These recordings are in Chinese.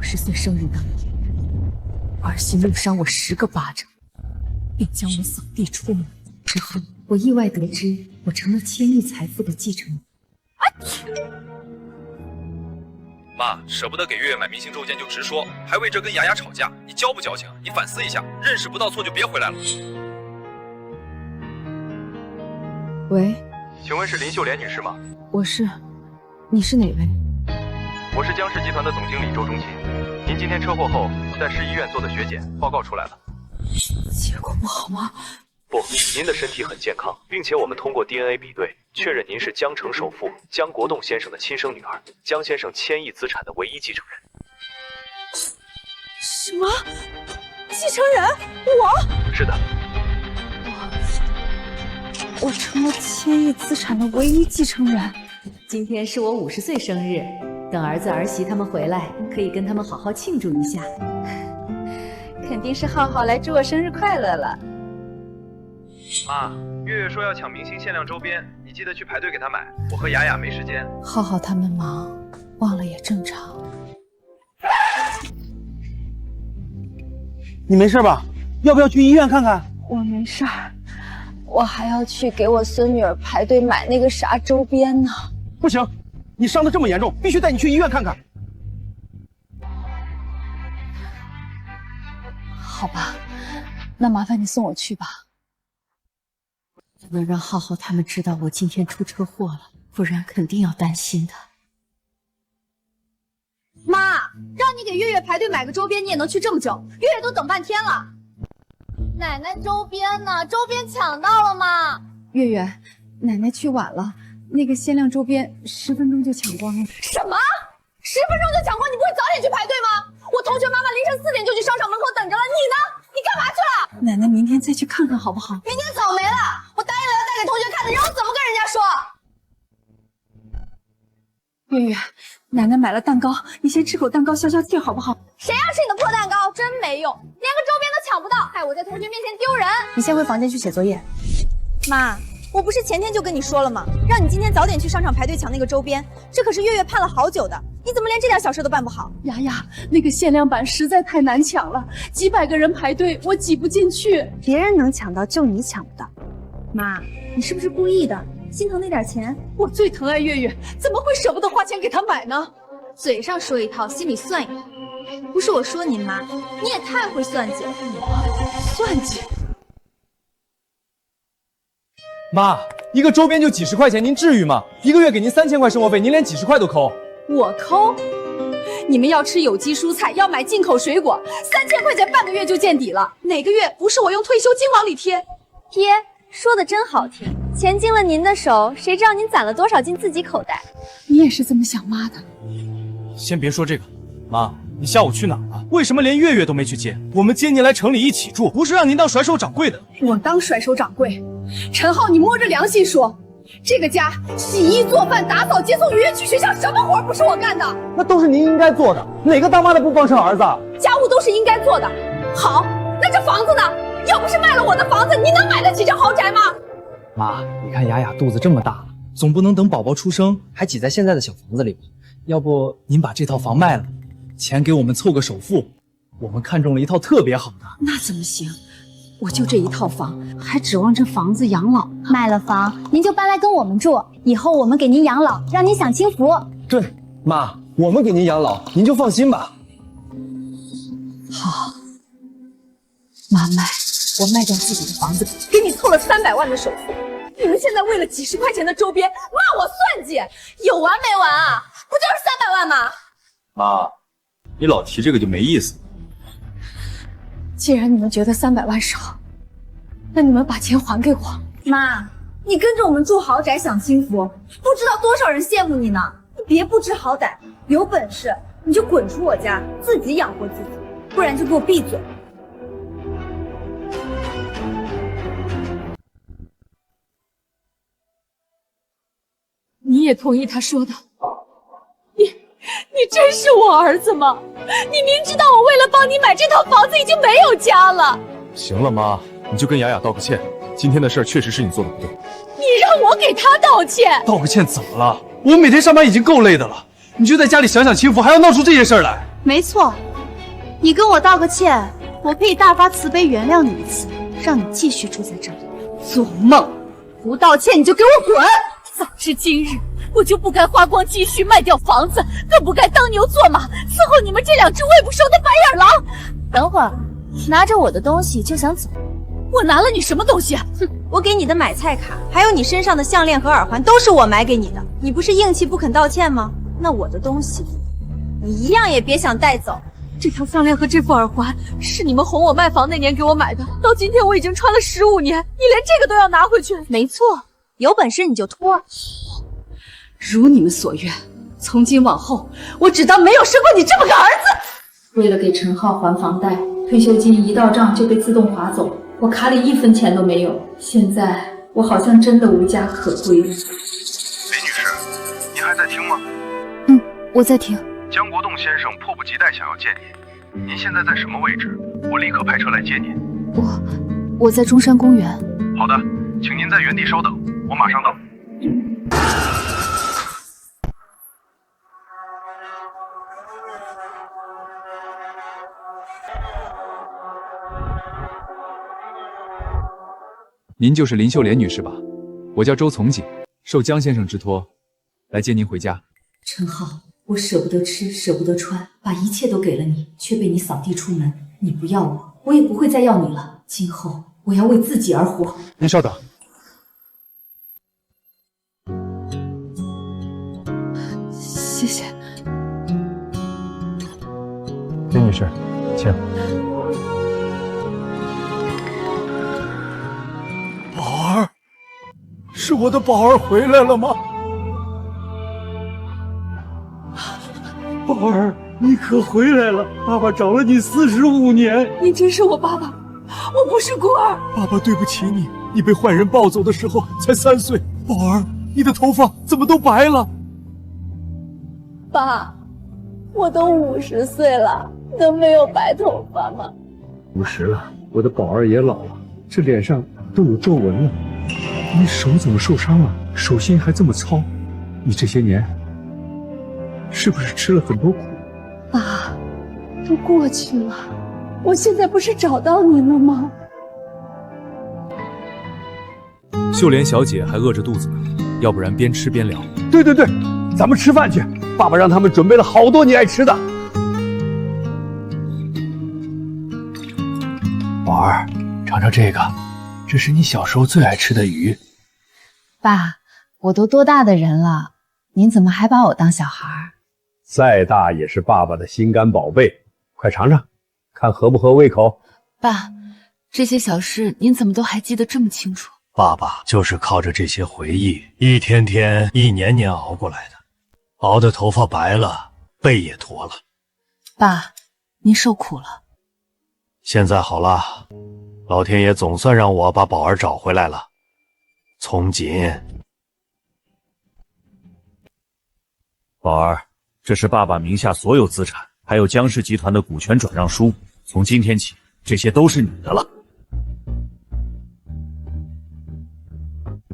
50岁生日当天，儿媳怒扇我10个巴掌，并将我扫地出门。之后，我意外得知我成了千亿财富的继承人。妈，舍不得给月月买明星周间就直说，还为这跟雅雅吵架，你矫不矫情？你反思一下，认识不到错就别回来了。喂，请问是林秀莲女士吗？我是，你是哪位？我是江氏集团的总经理周中琴。您今天车祸后在市医院做的血检报告出来了。结果不好吗？不，您的身体很健康，并且我们通过 DNA 比对确认您是江城首富江国栋先生的亲生女儿，江先生千亿资产的唯一继承人。什么？继承人？我？是的。我成了千亿资产的唯一继承人。今天是我50岁生日，等儿子儿媳他们回来，可以跟他们好好庆祝一下。肯定是浩浩来祝我生日快乐了。妈，月月说要抢明星限量周边，你记得去排队给她买。我和雅雅没时间。浩浩他们忙，忘了也正常。你没事吧？要不要去医院看看？我没事儿，我还要去给我孙女儿排队买那个啥周边呢。不行，你伤得这么严重，必须带你去医院看看。好吧，那麻烦你送我去吧。不能让浩浩他们知道我今天出车祸了，不然肯定要担心的。妈，让你给月月排队买个周边，你也能去这么久？月月都等半天了。奶奶周边呢？周边抢到了吗？月月，奶奶去晚了，那个限量周边10分钟就抢光了。什么？10分钟就抢光？你不会早点去排队吗？我同学妈妈凌晨4点就去商场门口等着了，你呢？你干嘛去了？奶奶明天再去看看好不好？明天早没了，我答应了要带给同学看的，让我怎么跟人家说？月月，奶奶买了蛋糕，你先吃口蛋糕消消气好不好？谁要吃你的破蛋糕？真没用，连个周边都抢不到，害我在同学面前丢人。你先回房间去写作业。妈，我不是前天就跟你说了吗？让你今天早点去商场排队抢那个周边，这可是月月盼了好久的，你怎么连这点小事都办不好？雅雅，那个限量版实在太难抢了，几百个人排队，我挤不进去。别人能抢到，就你抢不到。妈，你是不是故意的？心疼那点钱？我最疼爱月月，怎么会舍不得花钱给她买呢？嘴上说一套，心里算一套。不是我说您妈，你也太会算计了。算计？妈，一个周边就几10块钱，您至于吗？一个月给您3000块生活费，您连几10块都抠。我抠？你们要吃有机蔬菜，要买进口水果，3000块钱半个月就见底了。哪个月不是我用退休金往里贴？贴，说的真好听。钱进了您的手，谁知道您攒了多少进自己口袋？你也是这么想妈的？先别说这个，妈，你下午去哪儿了？为什么连月月都没去接？我们接您来城里一起住，不是让您当甩手掌柜的。我当甩手掌柜？陈浩，你摸着良心说，这个家洗衣做饭打扫接送月月去学校，什么活不是我干的？那都是您应该做的，哪个当妈的不帮衬儿子？家务都是应该做的。好，那这房子呢？要不是卖了我的房子，你能买得起这豪宅吗？妈，你看雅雅肚子这么大了，总不能等宝宝出生还挤在现在的小房子里吧？要不您把这套房卖了，钱给我们凑个首付，我们看中了一套特别好的。那怎么行？我就这一套房，还指望这房子养老呢。卖了房，您就搬来跟我们住，以后我们给您养老，让您享清福。对，妈，我们给您养老，您就放心吧。好，妈卖，我卖掉自己的房子，给你凑了300万的首付。你们现在为了几10块钱的周边骂我算计，有完没完啊？不就是300万吗？妈，你老提这个就没意思。既然你们觉得300万少，那你们把钱还给我。妈，你跟着我们住豪宅享清福，不知道多少人羡慕你呢。你别不知好歹，有本事你就滚出我家，自己养活自己，不然就给我闭嘴。你也同意他说的？你真是我儿子吗？你明知道我为了帮你买这套房子已经没有家了。行了，妈，你就跟雅雅道个歉。今天的事确实是你做的不对。你让我给他道歉？道个歉怎么了？我每天上班已经够累的了，你就在家里享享清福，还要闹出这些事儿来？没错，你跟我道个歉，我可以大发慈悲原谅你一次，让你继续住在这里。做梦！不道歉你就给我滚！早知今日，我就不该花光积蓄卖掉房子，更不该当牛做马，伺候你们这两只喂不熟的白眼狼。等会儿，拿着我的东西就想走？我拿了你什么东西？哼，我给你的买菜卡，还有你身上的项链和耳环，都是我买给你的。你不是硬气不肯道歉吗？那我的东西，你一样也别想带走。这条项链和这副耳环是你们哄我卖房那年给我买的，到今天我已经穿了15年，你连这个都要拿回去？没错，有本事你就脱。如你们所愿，从今往后，我只当没有生过你这么个儿子。为了给陈浩还房贷，退休金一到账就被自动划走，我卡里1分钱都没有。现在我好像真的无家可归了。李女士，您还在听吗？我在听。江国栋先生迫不及待想要见您，您现在在什么位置？我立刻派车来接您。我在中山公园。好的，请您在原地稍等，我马上到。您就是林秀莲女士吧？我叫周从锦，受江先生之托，来接您回家。陈浩，我舍不得吃，舍不得穿，把一切都给了你，却被你扫地出门。你不要我，我也不会再要你了。今后我要为自己而活。您稍等。谢谢。林女士，请。宝儿，是我的宝儿回来了吗？宝儿，你可回来了！爸爸找了你45年。你真是我爸爸，我不是孤儿。爸爸对不起你，你被坏人抱走的时候才3岁。宝儿，你的头发怎么都白了？爸，我都50岁了，能没有白头发吗？50了，我的宝儿也老了，这脸上都有皱纹了。你手怎么受伤了？手心还这么糙，你这些年是不是吃了很多苦？爸，都过去了，我现在不是找到您了吗？秀莲小姐还饿着肚子呢，要不然边吃边聊。对，咱们吃饭去。爸爸让他们准备了好多你爱吃的。宝儿，尝尝这个，这是你小时候最爱吃的鱼。爸，我都多大的人了，您怎么还把我当小孩？再大也是爸爸的心肝宝贝，快尝尝，看合不合胃口。爸，这些小事您怎么都还记得这么清楚？爸爸就是靠着这些回忆，一天天、一年年熬过来的，熬的头发白了，背也驼了。爸，您受苦了。现在好了，老天爷总算让我把宝儿找回来了。从锦，宝儿，这是爸爸名下所有资产，还有江氏集团的股权转让书，从今天起，这些都是你的了。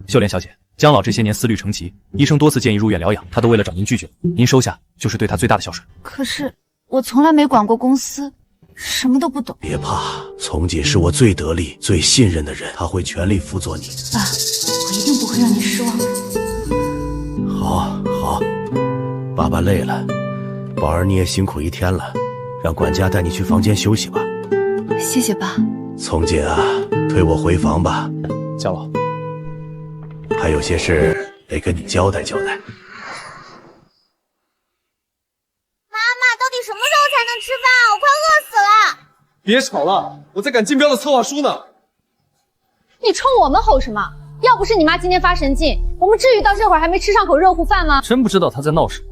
秀莲小姐，江老这些年思虑成疾，医生多次建议入院疗养，他都为了找您拒绝，您收下就是对他最大的孝顺。可是我从来没管过公司，什么都不懂。别怕，从锦是我最得力、最信任的人，他会全力辅佐你。爸，我一定不会让你失望的。好，爸爸累了，宝儿你也辛苦一天了，让管家带你去房间休息吧。谢谢爸。从锦啊，推我回房吧。江老，还有些事得跟你交代交代。妈妈，到底什么时候才能吃饭？我快饿死了！别吵了，我在赶竞标的策划书呢。你冲我们吼什么？要不是你妈今天发神经，我们至于到这会儿还没吃上口热乎饭吗？真不知道他在闹什么，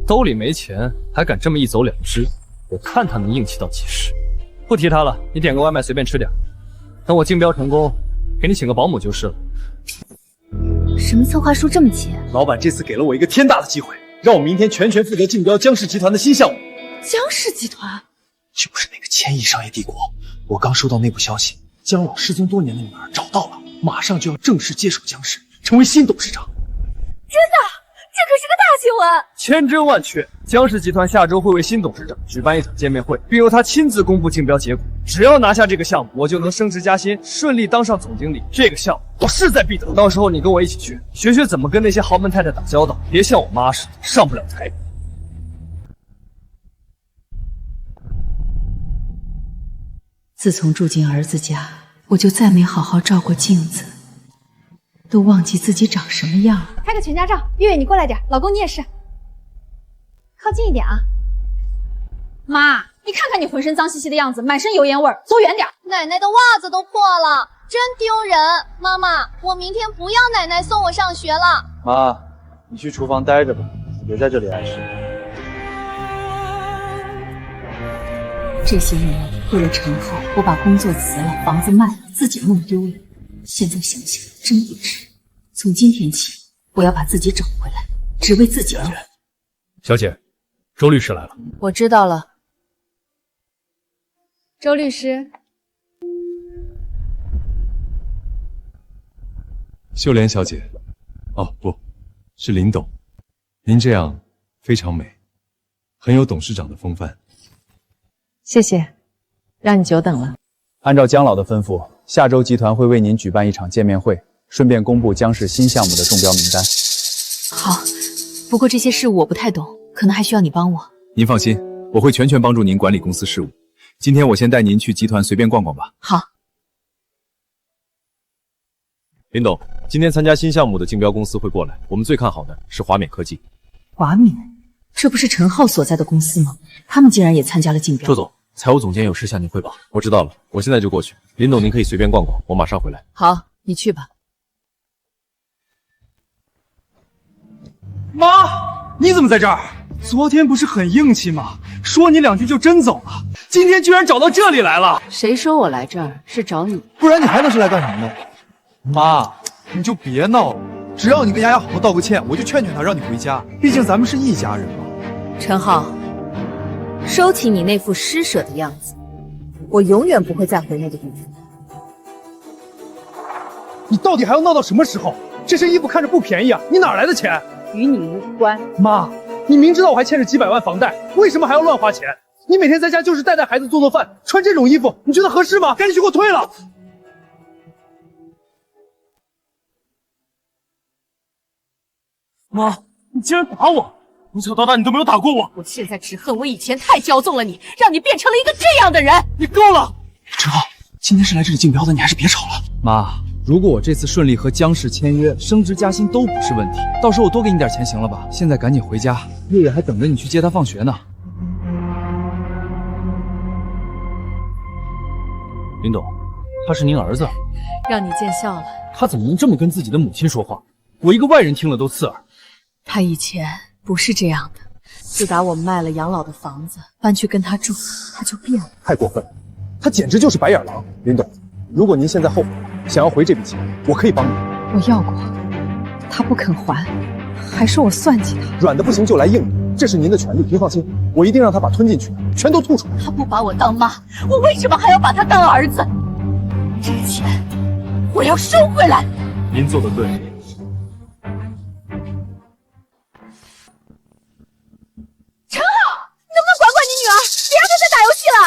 兜里没钱还敢这么一走了之，我看他能硬气到几时。不提他了，你点个外卖随便吃点，等我竞标成功，给你请个保姆就是了。什么策划书这么急？老板这次给了我一个天大的机会，让我明天全权负责竞标江氏集团的新项目。江氏集团就是那个千亿商业帝国。我刚收到内部消息，江老失踪多年的女儿找到了，马上就要正式接手江氏，成为新董事长。真的这可是个大新闻！千真万确，江氏集团下周会为新董事长举办一场见面会，并由他亲自公布竞标结果。只要拿下这个项目，我就能升职加薪，顺利当上总经理。这个项目我势在必得，到时候你跟我一起去，学学怎么跟那些豪门太太打交道，别像我妈似的上不了台。自从住进儿子家，我就再没好好照过镜子，都忘记自己长什么样了。拍个全家照，月月你过来点，老公你也是，靠近一点啊。妈，你看看你浑身脏兮兮的样子，满身油烟味儿，走远点。奶奶的袜子都破了，真丢人。妈妈，我明天不要奶奶送我上学了。妈，你去厨房待着吧，别在这里碍事。这些年为了陈浩，我把工作辞了，房子卖了，自己弄丢了。现在想想真不值。从今天起，我要把自己找回来，只为自己而活。小姐，周律师来了。我知道了。周律师，秀莲小姐，哦不，是林董，您这样非常美，很有董事长的风范。谢谢，让你久等了。按照姜老的吩咐，下周集团会为您举办一场见面会，顺便公布姜氏新项目的中标名单。好，不过这些事务我不太懂，可能还需要你帮我。您放心，我会全权帮助您管理公司事务。今天我先带您去集团随便逛逛吧。好。林董，今天参加新项目的竞标公司会过来，我们最看好的是华冕科技。华冕，这不是陈浩所在的公司吗？他们竟然也参加了竞标。周总，财务总监有事向您汇报。我知道了，我现在就过去。林董，您可以随便逛逛，我马上回来。好，你去吧。妈，你怎么在这儿？昨天不是很硬气吗？说你2句就真走了，今天居然找到这里来了。谁说我来这儿是找你？不然你还能是来干什么的？妈，你就别闹了，只要你跟丫丫好好道个歉，我就劝劝她让你回家，毕竟咱们是一家人嘛。陈浩，收起你那副施舍的样子，我永远不会再回那个地方。你到底还要闹到什么时候？这身衣服看着不便宜啊，你哪来的钱？与你无关。妈，你明知道我还欠着几百万房贷，为什么还要乱花钱？你每天在家就是带孩子做做饭，穿这种衣服，你觉得合适吗？赶紧去给我退了！妈，你竟然打我！从小到大你都没有打过我。我现在只恨我以前太骄纵了你，让你变成了一个这样的人。你够了！陈浩，今天是来这里竞标的，你还是别吵了。妈，如果我这次顺利和姜氏签约，升职加薪都不是问题，到时候我多给你点钱行了吧？现在赶紧回家，月月还等着你去接她放学呢。林董，他是您儿子，让你见笑了。他怎么能这么跟自己的母亲说话？我一个外人听了都刺耳。他以前不是这样的，自打我卖了养老的房子，搬去跟他住，他就变了。太过分了，他简直就是白眼狼。林董，如果您现在后悔，想要回这笔钱，我可以帮你。我要过，他不肯还，还说我算计他。软的不行就来硬的，这是您的权利，您放心，我一定让他把吞进去的全都吐出来。他不把我当妈，我为什么还要把他当儿子？这个钱我要收回来。您做的对。陈浩，你能不能管管你女儿，别让她再打游戏了？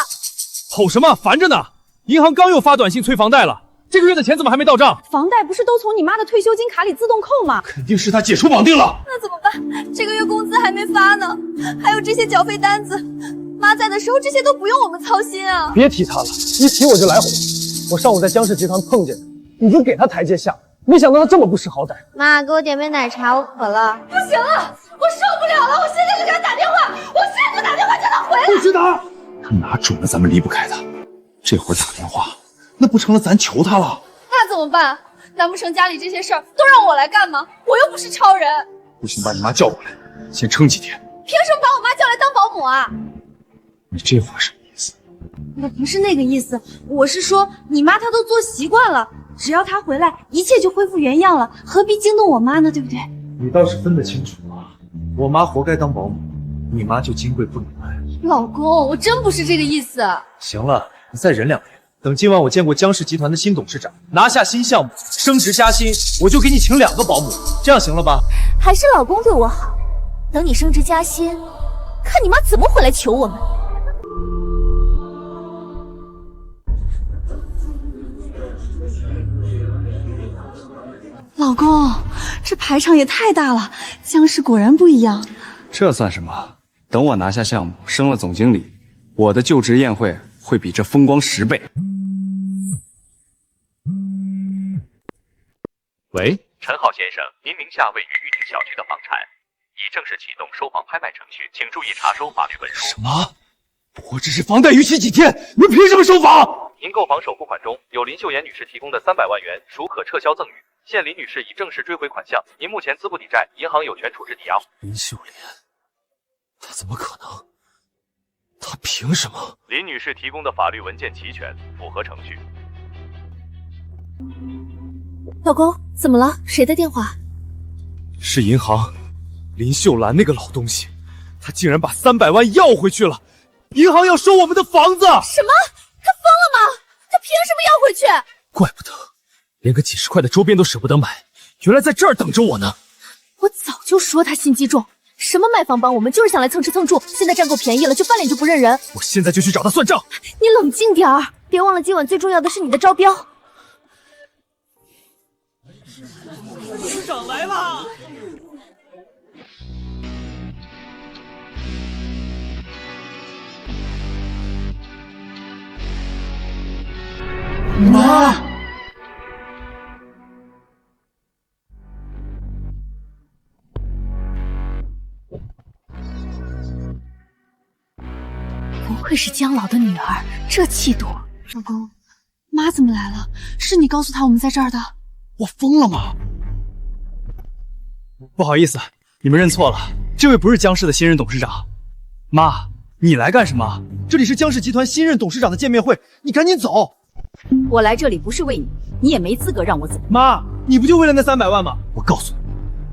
吼什么？烦着呢！银行刚又发短信催房贷了，这个月的钱怎么还没到账？房贷不是都从你妈的退休金卡里自动扣吗？肯定是他解除绑定了。那怎么办？这个月工资还没发呢，还有这些缴费单子，妈在的时候这些都不用我们操心啊。别提他了，一提我就来火。我上午在姜氏集团碰见他，已经给他台阶下，没想到他这么不识好歹。妈，给我点杯奶茶，我渴了。不行了，我受不了了，我现在就给他打电话，我现在就打电话叫他回来。不许打！他哪准了咱们离不开他？这会儿打电话，那不成了咱求他了？那怎么办？难不成家里这些事儿都让我来干吗？我又不是超人。不行，把你妈叫过来，先撑几天。凭什么把我妈叫来当保姆啊？你这话什么意思？我不是那个意思，我是说你妈她都做习惯了，只要她回来，一切就恢复原样了，何必惊动我妈呢？对不对？你倒是分得清楚啊！我妈活该当保姆，你妈就金贵不能爱。老公，我真不是这个意思。行了，你再忍2天，等今晚我见过江氏集团的新董事长，拿下新项目，升职加薪，我就给你请2个保姆，这样行了吧？还是老公对我好。等你升职加薪，看你妈怎么回来求我们。老公，这排场也太大了，江氏果然不一样。这算什么？等我拿下项目，升了总经理，我的就职宴会会比这风光10倍。喂，陈浩先生，您名下位于玉林小区的房产已正式启动收房拍卖程序，请注意查收法律文书。什么？我只是房贷逾期几天，你们凭什么收房？您购房首付款中有林秀妍女士提供的300万元，属可撤销赠与。现林女士已正式追回款项，您目前资不抵债，银行有权处置抵押。林秀莲，她怎么可能？她凭什么？林女士提供的法律文件齐全，符合程序。老公，怎么了？谁的电话？是银行，林秀兰那个老东西，他竟然把300万要回去了。银行要收我们的房子！什么？他疯了吗？他凭什么要回去？怪不得，连个几10块的周边都舍不得买，原来在这儿等着我呢。我早就说他心机重，什么卖房帮我们，就是想来蹭吃蹭住。现在占够便宜了，就翻脸就不认人。我现在就去找他算账。你冷静点儿，别忘了今晚最重要的是你的招标。董事长来啦！妈！不愧是江老的女儿，这气度。老公，妈怎么来了？是你告诉她我们在这儿的？我疯了吗？不好意思，你们认错了，这位不是江氏的新任董事长。妈，你来干什么？这里是江氏集团新任董事长的见面会，你赶紧走。我来这里不是为你，你也没资格让我走。妈，你不就为了那300万吗？我告诉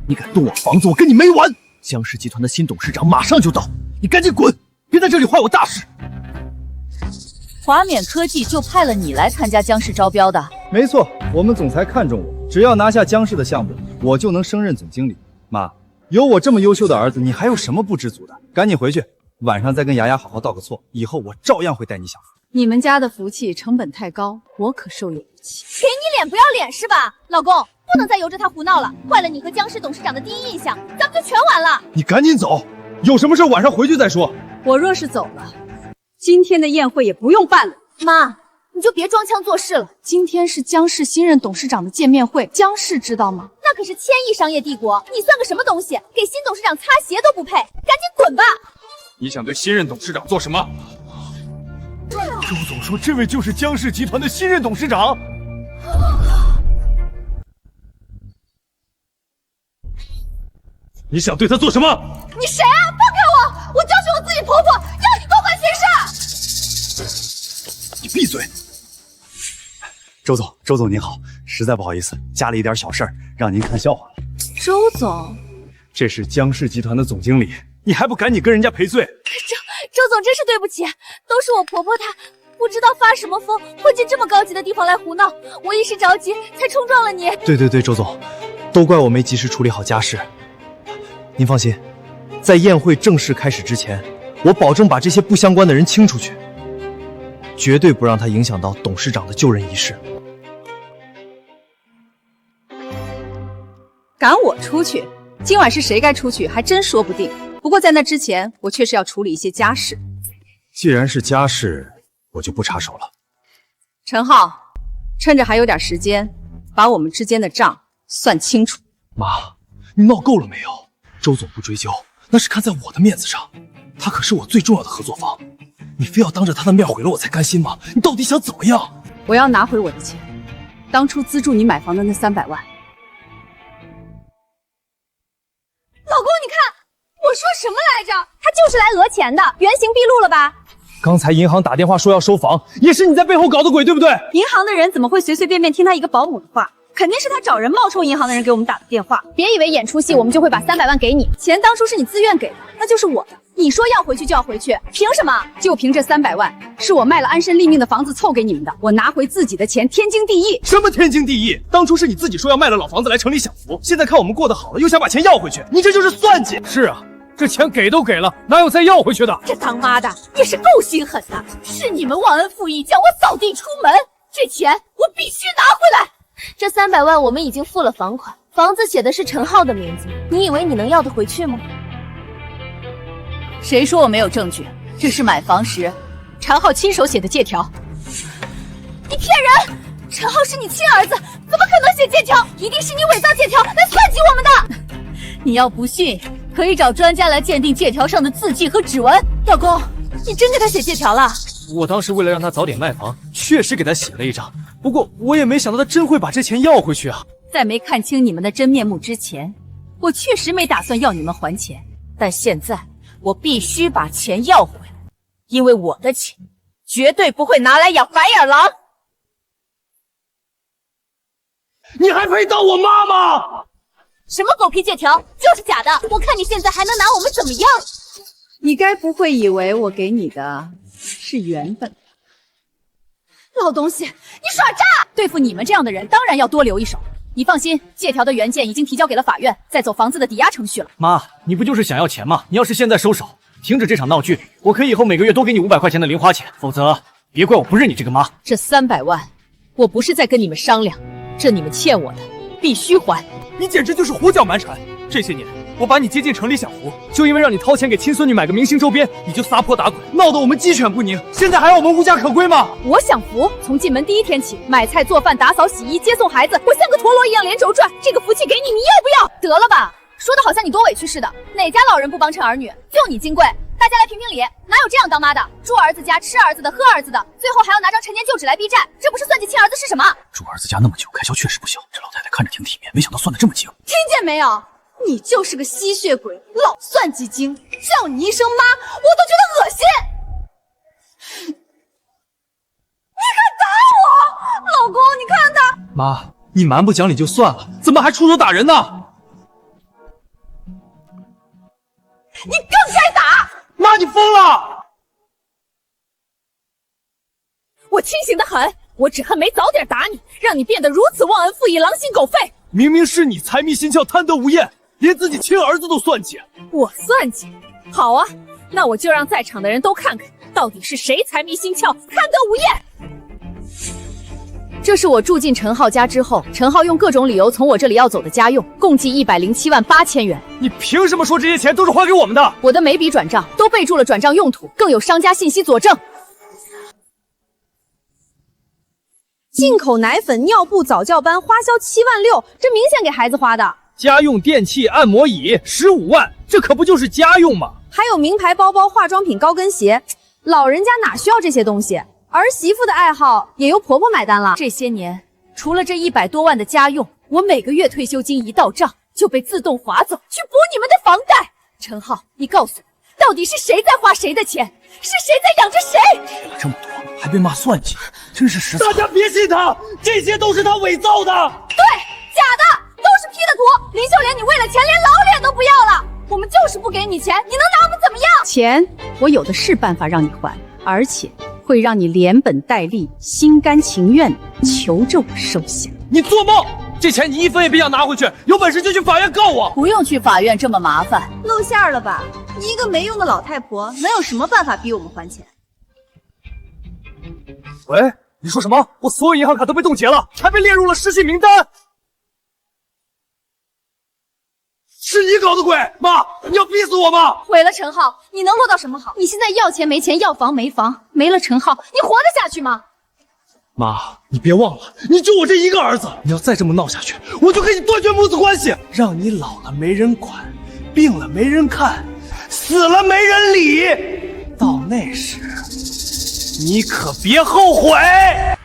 你，你敢动我房子，我跟你没完！江氏集团的新董事长马上就到，你赶紧滚，别在这里坏我大事。华冕科技就派了你来参加江氏招标的？没错，我们总裁看中我，只要拿下江氏的项目，我就能升任总经理。妈，有我这么优秀的儿子，你还有什么不知足的？赶紧回去，晚上再跟雅雅好好道个错，以后我照样会带你享福。你们家的福气成本太高，我可受用不起。给你脸不要脸是吧？老公，不能再由着他胡闹了，坏了你和江氏董事长的第一印象，咱们就全完了。你赶紧走，有什么事晚上回去再说。我若是走了，今天的宴会也不用办了。妈，你就别装腔作势了。今天是江氏新任董事长的见面会，江氏知道吗？那可是1000亿商业帝国，你算个什么东西？给新董事长擦鞋都不配，赶紧滚吧！你想对新任董事长做什么？周总说这位就是江氏集团的新任董事长。你想对他做什么？你谁啊？放开我！我就是我自己婆婆，要你多管闲事！你闭嘴！周总您好，实在不好意思，家里一点小事儿让您看笑话了。周总，这是江氏集团的总经理，你还不赶紧跟人家赔罪？周总真是对不起，都是我婆婆她不知道发什么疯，会进这么高级的地方来胡闹，我一时着急才冲撞了你。对，周总，都怪我没及时处理好家事。您放心，在宴会正式开始之前，我保证把这些不相关的人清出去，绝对不让他影响到董事长的就任仪式。赶我出去？今晚是谁该出去，还真说不定。不过在那之前，我确实要处理一些家事。既然是家事，我就不插手了。陈浩，趁着还有点时间，把我们之间的账算清楚。妈，你闹够了没有？周总不追究，那是看在我的面子上，他可是我最重要的合作方，你非要当着他的面毁了我才甘心吗？你到底想怎么样？我要拿回我的钱，当初资助你买房的那300万。老公，你看我说什么来着？他就是来讹钱的，原形毕露了吧？刚才银行打电话说要收房，也是你在背后搞的鬼，对不对？银行的人怎么会随随便便听他一个保姆的话？肯定是他找人冒充银行的人给我们打的电话。别以为演出戏我们就会把300万给你，钱当初是你自愿给的，那就是我的。你说要回去就要回去，凭什么？就凭这300万，是我卖了安身立命的房子凑给你们的，我拿回自己的钱天经地义。什么天经地义？当初是你自己说要卖了老房子来城里享福，现在看我们过得好了，又想把钱要回去，你这就是算计。是啊，这钱给都给了，哪有再要回去的？这当妈的也是够心狠的，是你们忘恩负义，将我扫地出门，这钱我必须拿回来。这300万我们已经付了房款，房子写的是陈浩的名字，你以为你能要得回去吗？谁说我没有证据？这是买房时陈浩亲手写的借条。你骗人！陈浩是你亲儿子，怎么可能写借条？一定是你伪造借条来算计我们的。你要不信，可以找专家来鉴定借条上的字迹和指纹。老公，你真给他写借条了？我当时为了让他早点卖房，确实给他写了一张，不过我也没想到他真会把这钱要回去啊。在没看清你们的真面目之前，我确实没打算要你们还钱，但现在我必须把钱要回来，因为我的钱绝对不会拿来养白眼狼。你还配当我妈吗？什么狗屁借条，就是假的！我看你现在还能拿我们怎么样？你该不会以为我给你的是原本？老东西，你耍诈！对付你们这样的人，当然要多留一手。你放心，借条的原件已经提交给了法院，在走房子的抵押程序了。妈，你不就是想要钱吗？你要是现在收手，停止这场闹剧，我可以以后每个月多给你500块钱的零花钱，否则别怪我不认你这个妈。这300万，我不是在跟你们商量，这你们欠我的，必须还。你简直就是胡搅蛮缠！这些年我把你接进城里享福，就因为让你掏钱给亲孙女买个明星周边，你就撒泼打滚，闹得我们鸡犬不宁。现在还要我们无家可归吗？我享福，从进门第一天起，买菜做饭、打扫、洗衣、接送孩子，我像个陀螺一样连轴转。这个福气给你，你要不要？得了吧，说的好像你多委屈似的。哪家老人不帮衬儿女？就你金贵。大家来评评理，哪有这样当妈的？住儿子家，吃儿子的，喝儿子的，最后还要拿张陈年旧纸来逼债，这不是算计亲儿子是什么？住儿子家那么久，开销确实不小。这老太太看着挺体面，没想到算得这么精。听见没有？你就是个吸血鬼，老算计精，叫你一声妈，我都觉得恶心。你敢打我，老公？你看他。妈，你蛮不讲理就算了，怎么还出手打人呢？你更该打！妈，你疯了！我清醒的很，我只恨没早点打你，让你变得如此忘恩负义、狼心狗肺。明明是你财迷心窍、贪得无厌，连自己亲儿子都算计。我算计？好啊，那我就让在场的人都看看，到底是谁财迷心窍、贪得无厌。这是我住进陈浩家之后，陈浩用各种理由从我这里要走的家用，共计107万8千元。你凭什么说这些钱都是还给我们的？我的每笔转账都备注了转账用途，更有商家信息佐证。进口奶粉、尿布、早教班花销7万6，这明显给孩子花的。家用电器、按摩椅15万，这可不就是家用吗？还有名牌包包、化妆品、高跟鞋，老人家哪需要这些东西？儿媳妇的爱好也由婆婆买单了。这些年，除了这100多万的家用，我每个月退休金一到账就被自动划走，去补你们的房贷。陈浩，你告诉我，到底是谁在花谁的钱？是谁在养着谁？骗了这么多，还被骂算计，真是实在。大家别信他，这些都是他伪造的。对，假的，都是 P 的图。林秀莲，你为了钱连老脸都不要了，我们就是不给你钱，你能拿我们怎么样？钱我有的是办法让你还，而且会让你连本带利、心甘情愿求着我收下。你做梦！这钱你1分也别想拿回去，有本事就去法院告我。不用去法院这么麻烦。露馅了吧？你一个没用的老太婆，能有什么办法逼我们还钱？喂，你说什么？我所有银行卡都被冻结了，还被列入了失信名单。是你搞的鬼！妈，你要逼死我吗？毁了陈浩，你能落到什么好？你现在要钱没钱，要房没房，没了陈浩，你活得下去吗？妈，你别忘了，你就我这一个儿子，你要再这么闹下去，我就跟你断绝母子关系，让你老了没人管，病了没人看，死了没人理。到那时，你可别后悔。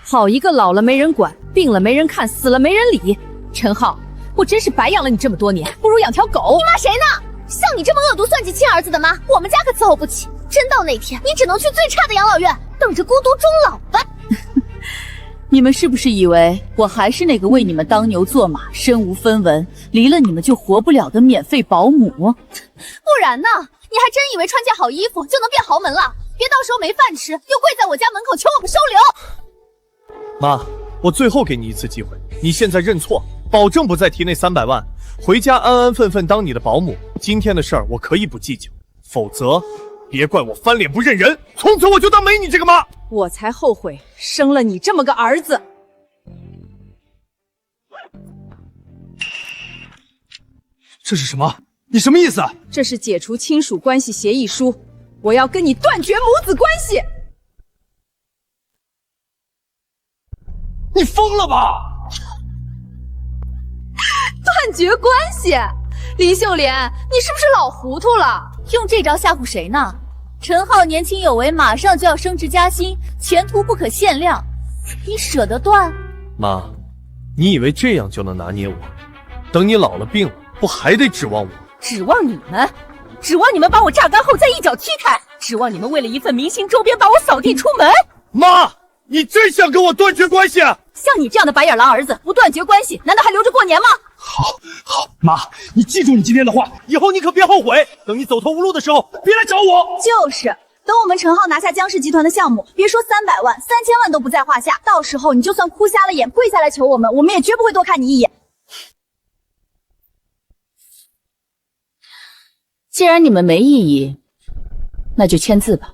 好一个老了没人管，病了没人看，死了没人理。陈浩，我真是白养了你这么多年，不如养条狗。你骂谁呢？像你这么恶毒算计亲儿子的妈，我们家可伺候不起。真到那天，你只能去最差的养老院，等着孤独终老吧。你们是不是以为我还是那个为你们当牛做马、身无分文、离了你们就活不了的免费保姆？不然呢？你还真以为穿件好衣服就能变豪门了？别到时候没饭吃，又跪在我家门口求我们收留。妈，我最后给你一次机会，你现在认错，保证不再提那300万，回家安安分分当你的保姆。今天的事儿我可以不计较，否则别怪我翻脸不认人，从此我就当没你这个妈。我才后悔生了你这么个儿子。这是什么？你什么意思？这是解除亲属关系协议书，我要跟你断绝母子关系。你疯了吧？断绝关系？林秀莲，你是不是老糊涂了？用这招吓唬谁呢？陈浩年轻有为，马上就要升职加薪，前途不可限量，你舍得断？妈，你以为这样就能拿捏我？等你老了病了，不还得指望我？指望你们？指望你们把我榨干后再一脚踢开？指望你们为了一份明星周边把我扫地出门？妈，你真想跟我断绝关系？像你这样的白眼狼儿子，不断绝关系，难道还留着过年吗？好，妈，你记住你今天的话，以后你可别后悔。等你走投无路的时候，别来找我。就是，等我们陈浩拿下江氏集团的项目，别说300万，3000万都不在话下。到时候你就算哭瞎了眼，跪下来求我们，我们也绝不会多看你一眼。既然你们没异议，那就签字吧。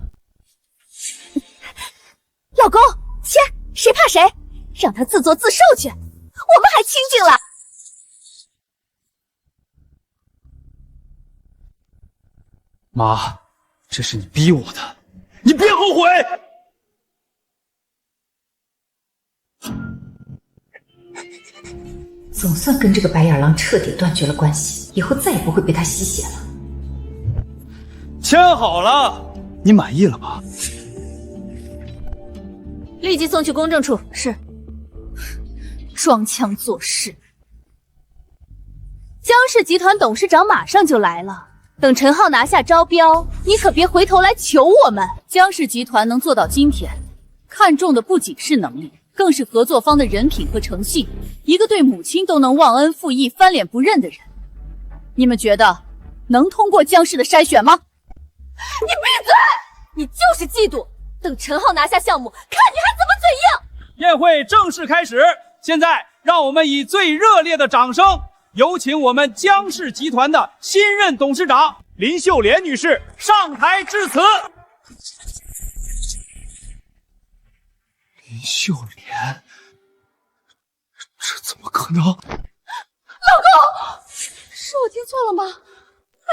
老公，签，谁怕谁？让他自作自受去，我们还清静了。妈，这是你逼我的，你别后悔。总算跟这个白眼狼彻底断绝了关系，以后再也不会被他吸血了。签好了，你满意了吧？立即送去公证处。是。装腔作势。江氏集团董事长马上就来了，等陈浩拿下招标，你可别回头来求我们。江氏集团能做到今天，看重的不仅是能力，更是合作方的人品和诚信。一个对母亲都能忘恩负义、翻脸不认的人，你们觉得能通过江氏的筛选吗？你闭嘴！你就是嫉妒。等陈浩拿下项目，看你还怎么嘴硬！宴会正式开始，现在让我们以最热烈的掌声，有请我们江氏集团的新任董事长林秀莲女士上台致辞。林秀莲，这怎么可能？老公，是我听错了吗？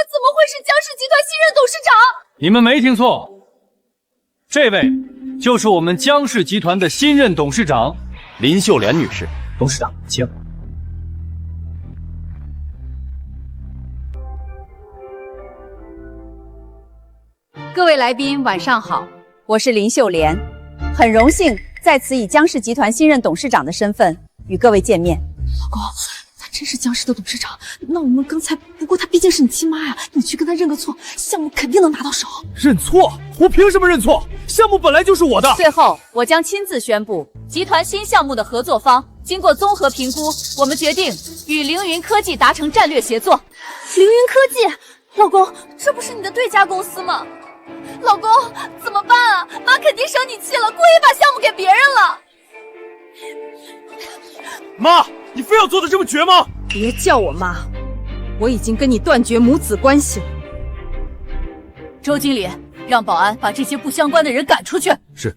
怎么会是江氏集团新任董事长？你们没听错，这位就是我们江氏集团的新任董事长林秀莲女士。董事长，请。各位来宾，晚上好，我是林秀莲，很荣幸在此以江氏集团新任董事长的身份与各位见面。老公，他真是江氏的董事长，那我们刚才不过他毕竟是你亲妈呀，你去跟他认个错，项目肯定能拿到手。认错？我凭什么认错？项目本来就是我的。最后，我将亲自宣布集团新项目的合作方。经过综合评估，我们决定与凌云科技达成战略协作。凌云科技，老公，这不是你的对家公司吗？老公，怎么办啊？妈肯定生你气了，故意把项目给别人了。妈，你非要做的这么绝吗？别叫我妈，我已经跟你断绝母子关系了。周经理，让保安把这些不相关的人赶出去。是。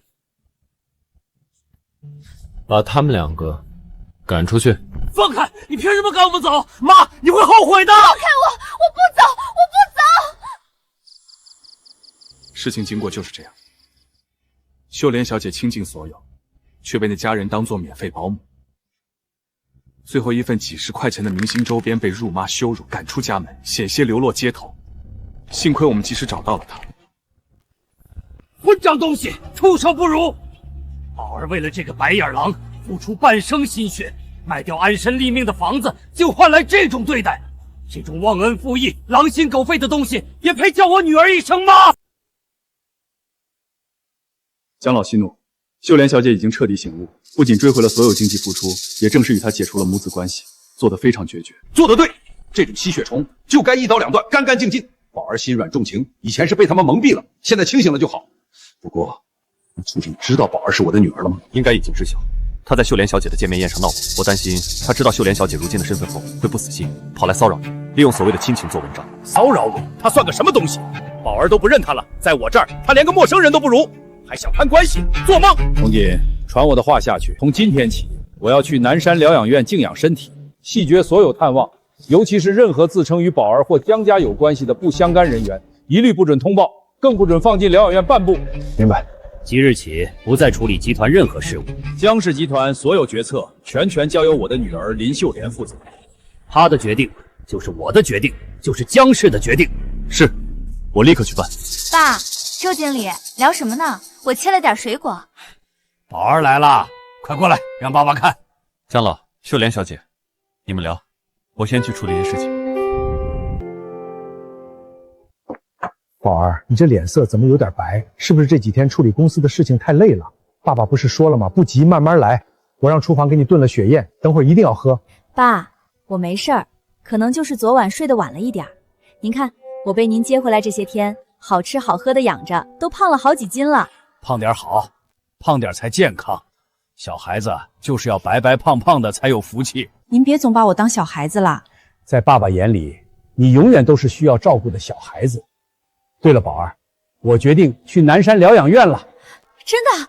把他们2个赶出去。放开！你凭什么赶我们走？妈，你会后悔的！放开我！我不走！我不走！事情经过就是这样。秀莲小姐倾尽所有，却被那家人当作免费保姆。最后一份几10块钱的明星周边被辱骂羞辱，赶出家门，险些流落街头。幸亏我们及时找到了她。混账东西，畜生不如！宝儿为了这个白眼狼付出半生心血，卖掉安身立命的房子，就换来这种对待，这种忘恩负义、狼心狗肺的东西，也配叫我女儿一声妈？江老息怒，秀莲小姐已经彻底醒悟，不仅追回了所有经济付出，也正式与她解除了母子关系，做得非常决绝。做得对，这种吸血虫就该一刀两断，干干净净。宝儿心软重情，以前是被他们蒙蔽了，现在清醒了就好。不过，你畜生知道宝儿是我的女儿了吗？应该已经知晓。他在秀莲小姐的见面宴上闹我，我担心他知道秀莲小姐如今的身份后，会不死心，跑来骚扰你，利用所谓的亲情做文章。骚扰我？他算个什么东西？宝儿都不认他了，在我这儿，他连个陌生人都不如，还想攀关系，做梦！冯锦，传我的话下去，从今天起，我要去南山疗养院静养身体，细绝所有探望，尤其是任何自称与宝儿或江家有关系的不相干人员，一律不准通报，更不准放进疗养院半步。明白。即日起，不再处理集团任何事务。江氏集团所有决策全权交由我的女儿林秀莲负责。她的决定就是我的决定，就是江氏的决定。是，我立刻去办。爸，周经理聊什么呢？我切了点水果。宝儿来了，快过来，让爸爸看。江老、秀莲小姐，你们聊，我先去处理些事情。宝儿，你这脸色怎么有点白？是不是这几天处理公司的事情太累了？爸爸不是说了吗？不急，慢慢来。我让厨房给你炖了雪燕，等会儿一定要喝。爸，我没事儿，可能就是昨晚睡得晚了一点。您看，我被您接回来这些天，好吃好喝的养着，都胖了好几斤了。胖点好，胖点才健康。小孩子就是要白白胖胖的才有福气。您别总把我当小孩子了。在爸爸眼里，你永远都是需要照顾的小孩子。对了，宝儿，我决定去南山疗养院了。真的？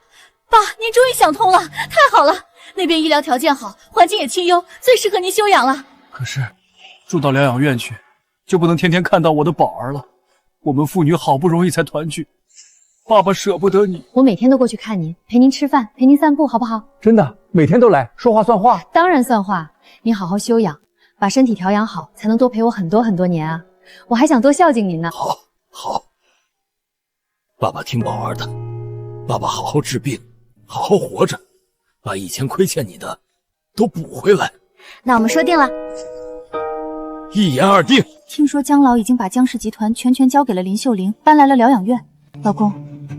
爸，您终于想通了，太好了！那边医疗条件好，环境也清幽，最适合您休养了。可是，住到疗养院去，就不能天天看到我的宝儿了。我们父女好不容易才团聚，爸爸舍不得你。我每天都过去看您，陪您吃饭，陪您散步，好不好？真的，每天都来，说话算话。当然算话。您好好休养，把身体调养好，才能多陪我很多很多年啊！我还想多孝敬您呢。好，爸爸听宝儿的，爸爸好好治病，好好活着，把以前亏欠你的都补回来。那我们说定了，一言二定。听说江老已经把江氏集团全权交给了林秀玲，搬来了疗养院。老公，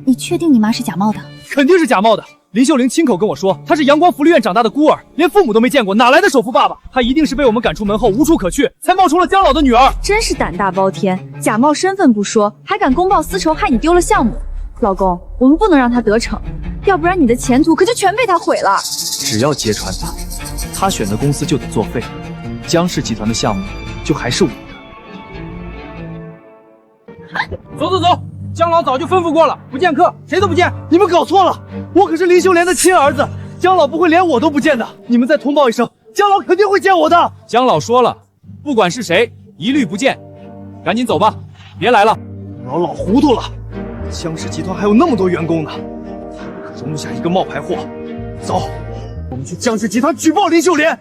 你确定你妈是假冒的？肯定是假冒的。林秀玲亲口跟我说，她是阳光福利院长大的孤儿，连父母都没见过，哪来的首富爸爸？她一定是被我们赶出门后无处可去，才冒充了江老的女儿。真是胆大包天，假冒身份不说，还敢公报私仇，害你丢了项目。老公，我们不能让他得逞，要不然你的前途可就全被他毁了。只要揭穿他，他选的公司就得作废，江氏集团的项目就还是我的。走，江老早就吩咐过了，不见客，谁都不见。你们搞错了，我可是林秀莲的亲儿子，江老不会连我都不见的。你们再通报一声，江老肯定会见我的。江老说了，不管是谁，一律不见。赶紧走吧，别来了。我老糊涂了，江氏集团还有那么多员工呢，可容不下一个冒牌货。走，我们去江氏集团举报林秀莲。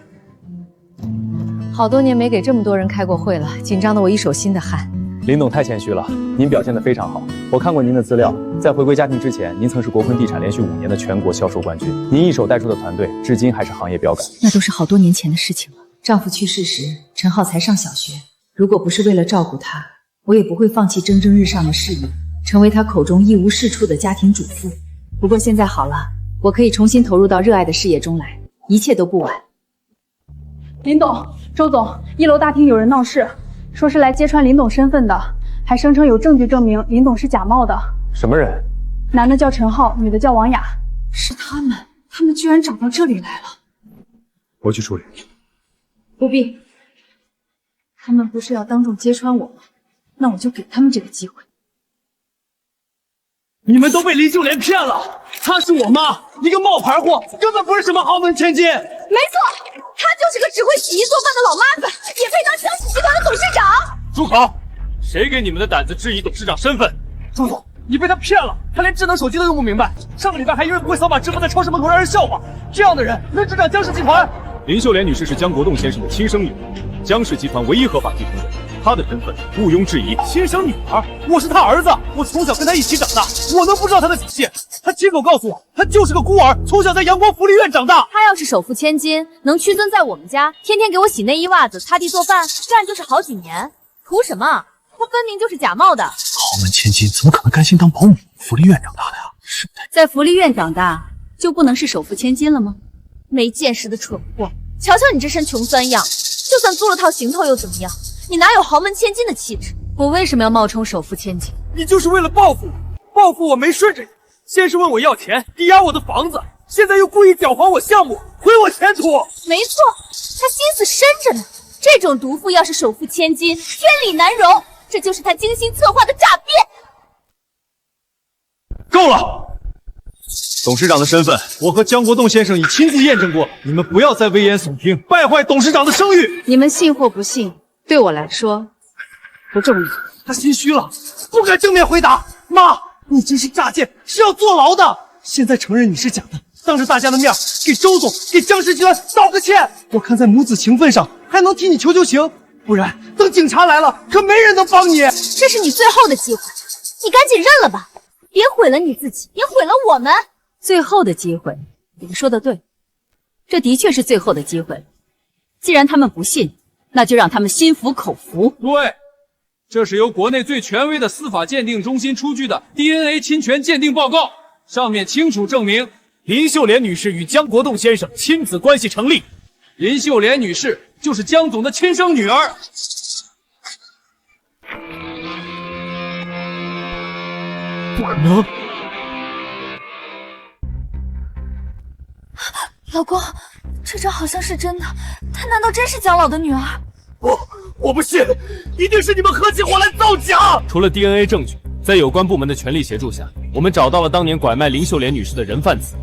好多年没给这么多人开过会了，紧张的我一手心的汗。林董太谦虚了，您表现得非常好。我看过您的资料，在回归家庭之前，您曾是国坤地产连续5年的全国销售冠军。您一手带出的团队，至今还是行业标杆。那都是好多年前的事情了。丈夫去世时，陈浩才上小学。如果不是为了照顾他，我也不会放弃蒸蒸日上的事业，成为他口中一无是处的家庭主妇。不过现在好了，我可以重新投入到热爱的事业中来，一切都不晚。林董、周总，1楼大厅有人闹事，说是来揭穿林董身份的，还声称有证据证明林董是假冒的。什么人？男的叫陈浩，女的叫王雅。是他们居然找到这里来了。我去处理。不必，他们不是要当众揭穿我吗？那我就给他们这个机会。你们都被林秀莲骗了，她是我妈，一个冒牌货，根本不是什么豪门千金。没错，她就是个只会洗衣做饭的老妈子，也配当江氏集团的董事长。住口！谁给你们的胆子质疑董事长身份？朱总，你被他骗了，他连智能手机都用不明白。上个礼拜还因为不会扫码支付在超市门口让人笑话，这样的人能执掌江氏集团？林秀莲女士是江国栋先生的亲生女儿，江氏集团唯一合法继承人，她的身份毋庸置疑。亲生女儿？我是他儿子，我从小跟他一起长大，我能不知道他的底细？他亲口告诉我，他就是个孤儿，从小在阳光福利院长大。他要是首富千金，能屈尊在我们家，天天给我洗内衣袜子、擦地做饭，干就是好几年，图什么？他分明就是假冒的。豪门千金怎么可能甘心当保姆？福利院长大的呀，是的。在福利院长大，就不能是首富千金了吗？没见识的蠢货！瞧瞧你这身穷酸样，就算租了套行头又怎么样？你哪有豪门千金的气质？我为什么要冒充首富千金？你就是为了报复我，报复我没顺着你，先是问我要钱，抵押我的房子，现在又故意搅黄我项目，毁我前途。没错，他心思深着呢。这种毒妇要是首富千金，天理难容。这就是他精心策划的诈骗。够了！董事长的身份，我和江国栋先生已亲自验证过，你们不要再危言耸听，败坏董事长的声誉。你们信或不信，对我来说不重要。他心虚了，不敢正面回答。妈，你这是诈骗，是要坐牢的。现在承认你是假的，当着大家的面给周总、给江氏集团道个歉。我看在母子情分上，还能替你求求情。不然等警察来了，可没人能帮你。这是你最后的机会，你赶紧认了吧，别毁了你自己，也毁了我们。最后的机会，你们说的对，这的确是最后的机会。既然他们不信，那就让他们心服口服。对，这是由国内最权威的司法鉴定中心出具的 DNA 侵权鉴定报告，上面清楚证明林秀莲女士与江国栋先生亲子关系成立。林秀莲女士就是江总的亲生女儿。不可能！老公，这张好像是真的，她难道真是江老的女儿？我不信，一定是你们合起伙来造假！除了 DNA 证据，在有关部门的全力协助下，我们找到了当年拐卖林秀莲女士的人贩子。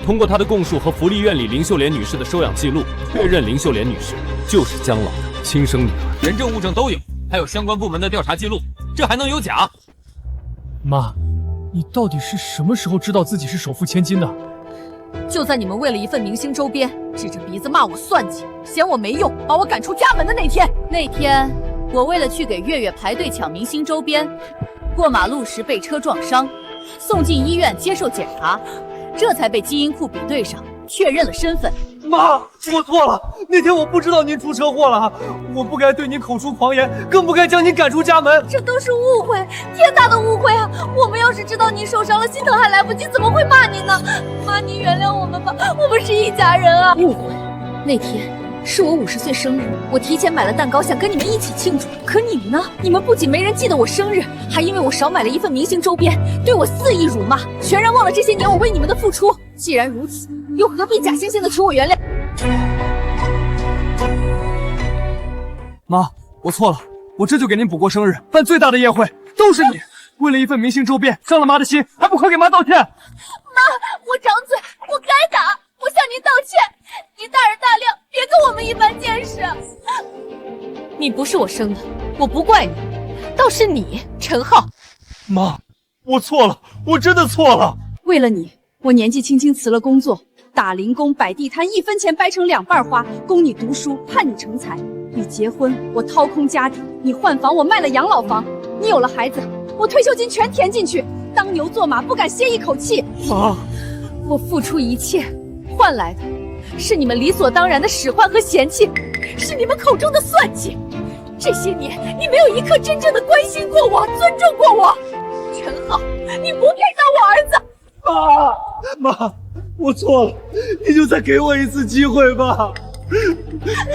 通过她的供述和福利院里林秀莲女士的收养记录，确认林秀莲女士就是江老的亲生女儿，人证物证都有，还有相关部门的调查记录，这还能有假？妈，你到底是什么时候知道自己是首富千金的？就在你们为了一份明星周边，指着鼻子骂我算计，嫌我没用，把我赶出家门的那天。那天，我为了去给月月排队抢明星周边，过马路时被车撞伤，送进医院接受检查，这才被基因库比对上，确认了身份。妈，我错了，那天我不知道您出车祸了，我不该对您口出狂言，更不该将您赶出家门。这都是误会，天大的误会啊！我们要是知道你受伤了，心疼还来不及，怎么会骂你呢？妈，你原谅我们吧，我们是一家人啊！误会，那天是我50岁生日，我提前买了蛋糕，想跟你们一起庆祝。可你们呢？你们不仅没人记得我生日，还因为我少买了一份明星周边，对我肆意辱骂，全然忘了这些年我为你们的付出。既然如此，又何必假惺惺的求我原谅？妈，我错了，我这就给您补过生日，办最大的宴会，都是你，为了一份明星周边伤了妈的心，还不快给妈道歉？妈，我张嘴，我该打，我向您道歉，您大人大量，别跟我们一般见识。你不是我生的，我不怪你，倒是你，陈浩。妈，我错了，我真的错了。为了你，我年纪轻轻辞了工作，打零工摆地摊，1分钱掰成2半花，供你读书，盼你成才。你结婚，我掏空家底；你换房，我卖了养老房；你有了孩子，我退休金全填进去。当牛做马，不敢歇一口气。妈，我付出一切，换来的是你们理所当然的使唤和嫌弃，是你们口中的算计。这些年，你没有一刻真正的关心过我，尊重过我。陈浩，你不配当我儿子。妈，我错了，你就再给我一次机会吧。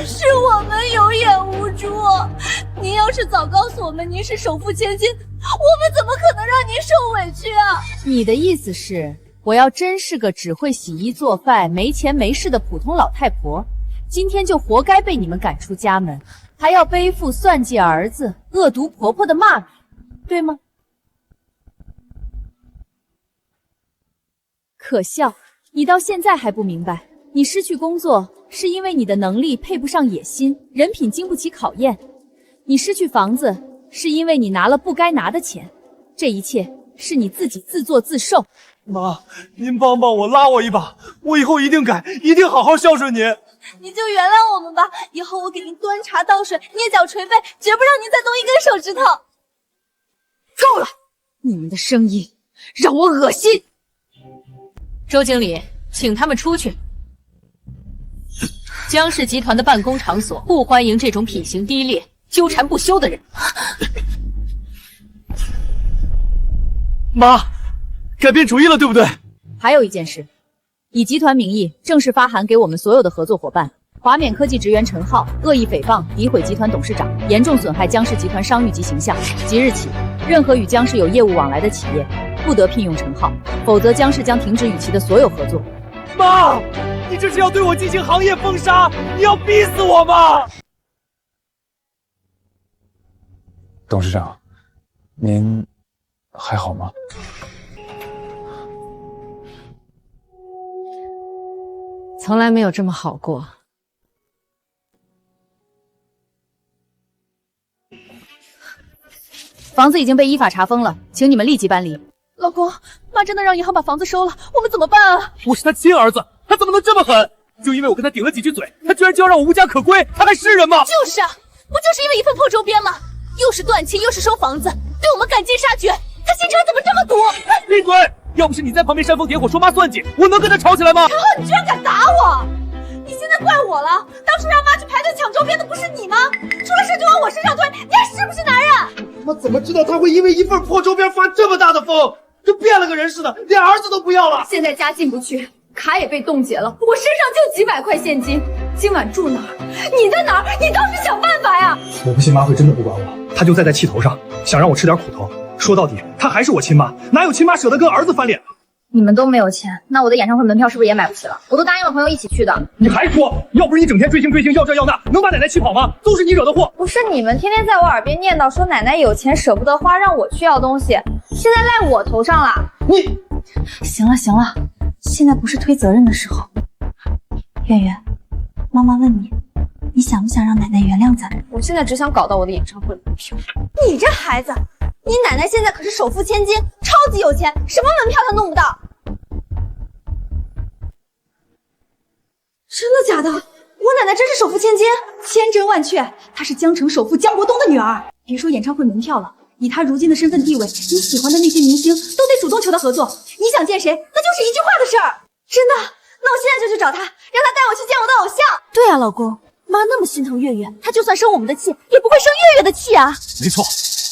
是我们有眼无珠，您要是早告诉我们您是首富千金，我们怎么可能让您受委屈啊？你的意思是，我要真是个只会洗衣做饭、没钱没势的普通老太婆，今天就活该被你们赶出家门，还要背负算计儿子、恶毒婆婆的骂名，对吗？可笑，你到现在还不明白，你失去工作是因为你的能力配不上野心，人品经不起考验；你失去房子是因为你拿了不该拿的钱，这一切是你自己自作自受。妈，您帮帮我，拉我一把，我以后一定改，一定好好孝顺您。你就原谅我们吧，以后我给您端茶倒水、捏脚捶背，绝不让您再动一根手指头。够了，你们的声音让我恶心。周经理，请他们出去。江氏集团的办公场所不欢迎这种品行低劣、纠缠不休的人。妈，改变主意了，对不对？还有一件事，以集团名义正式发函给我们所有的合作伙伴，华冕科技职员陈浩恶意诽谤、诋毁集团董事长，严重损害江氏集团商誉及形象。即日起，任何与江氏有业务往来的企业，不得聘用陈浩，否则江氏将停止与其的所有合作。妈，你这是要对我进行行业封杀？你要逼死我吗？董事长，您还好吗？从来没有这么好过。房子已经被依法查封了，请你们立即搬离。老公，妈真的让银行把房子收了，我们怎么办啊？我是他亲儿子，他怎么能这么狠？就因为我跟他顶了几句嘴，他居然就要让我无家可归，他还是人吗？就是啊，不就是因为一份破周边吗？又是断亲，又是收房子，对我们赶尽杀绝，他心肠怎么这么毒？闭嘴！要不是你在旁边煽风点火说妈算计，我能跟他吵起来吗？陈浩，你居然敢打我！你现在怪我了？当初让妈去排队抢周边的不是你吗？出了事就往我身上推，你还是不是男人？我怎么知道他会因为一份破周边发这么大的疯？跟变了个人似的，连儿子都不要了。现在家进不去，卡也被冻结了，我身上就几百块现金，今晚住哪儿？你在哪儿？你倒是想办法呀！我不信妈会真的不管我，她就在气头上，想让我吃点苦头。说到底，她还是我亲妈，哪有亲妈舍得跟儿子翻脸？你们都没有钱，那我的演唱会门票是不是也买不起了？我都答应了朋友一起去的。你还说，要不是你整天追星要这要那，能把奶奶气跑吗？都是你惹的祸。不是你们天天在我耳边念叨说奶奶有钱舍不得花，让我去要东西，现在赖我头上了。你行了，现在不是推责任的时候。月月，妈妈问你，你想不想让奶奶原谅咱们？我现在只想搞到我的演唱会门票。你这孩子，你奶奶现在可是首富千金，超级有钱，什么门票她弄不到？真的假的？我奶奶真是首富千金？千真万确，她是江城首富江国东的女儿。别说演唱会门票了，以她如今的身份地位，你喜欢的那些明星都得主动求她合作。你想见谁，那就是一句话的事儿。真的？那我现在就去找她，让她带我去见我的偶像。对啊，老公，妈那么心疼月月，她就算生我们的气，也不会生月月的气啊。没错，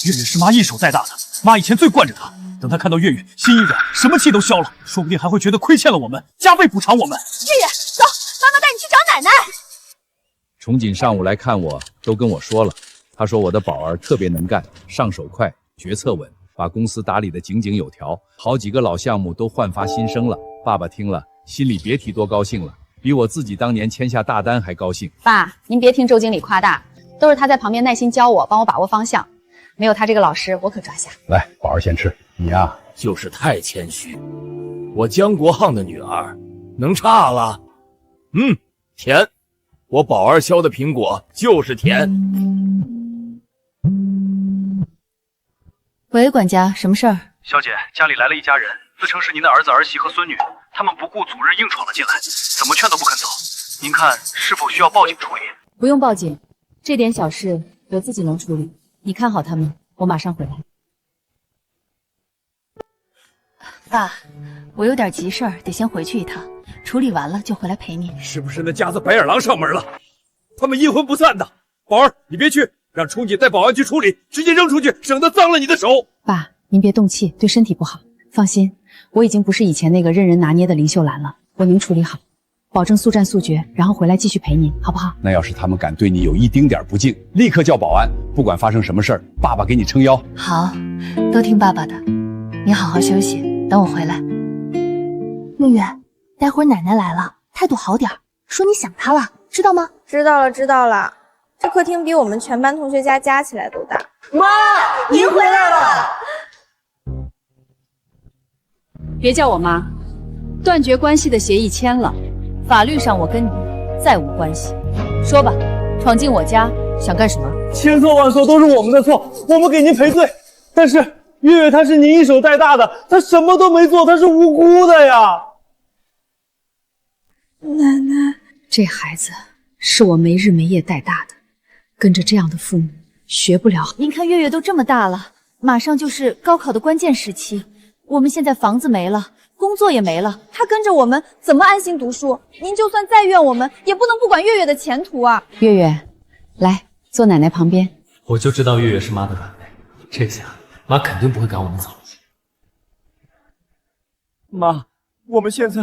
月月是妈一手带大的，妈以前最惯着她。等她看到月月，心一软，什么气都消了，说不定还会觉得亏欠了我们，加倍补偿我们。月月，走，妈妈带你去找奶奶。崇锦上午来看我，都跟我说了，他说我的宝儿特别能干，上手快，决策稳，把公司打理得井井有条，好几个老项目都焕发新生了。爸爸听了，心里别提多高兴了，比我自己当年签下大单还高兴。爸，您别听周经理夸大，都是他在旁边耐心教我，帮我把握方向。没有他这个老师，我可抓瞎。来，宝儿先吃，你呀就是太谦虚。我江国汉的女儿能差了？甜，我宝儿削的苹果就是甜。喂，管家，什么事儿？小姐，家里来了一家人，自称是您的儿子、儿媳和孙女，他们不顾祖日硬闯了进来，怎么劝都不肯走。您看是否需要报警处理？不用报警，这点小事我自己能处理。你看好他们，我马上回来。爸，我有点急事儿，得先回去一趟，处理完了就回来陪你。是不是那家子白眼狼上门了？他们阴魂不散的。宝儿，你别去，让冲姐带保安去处理，直接扔出去，省得脏了你的手。爸，您别动气，对身体不好。放心，我已经不是以前那个任人拿捏的林秀兰了，我能处理好，保证速战速决，然后回来继续陪您，好不好？那要是他们敢对你有一丁点不敬，立刻叫保安，不管发生什么事儿，爸爸给你撑腰。好，都听爸爸的。你好好休息，等我回来。月月，待会儿奶奶来了，态度好点，说你想她了，知道吗？知道了。这客厅比我们全班同学家加起来都大。妈，您回来了。别叫我妈，断绝关系的协议签了，法律上我跟你再无关系。说吧，闯进我家想干什么？千错万错都是我们的错，我们给您赔罪。但是月月她是您一手带大的，她什么都没做，她是无辜的呀。奶奶，这孩子是我没日没夜带大的，跟着这样的父母学不了。您看月月都这么大了，马上就是高考的关键时期，我们现在房子没了，工作也没了，她跟着我们怎么安心读书？您就算再怨我们，也不能不管月月的前途啊！月月，来坐奶奶旁边。我就知道月月是妈的软肋，这下妈肯定不会赶我们走。妈，我们现在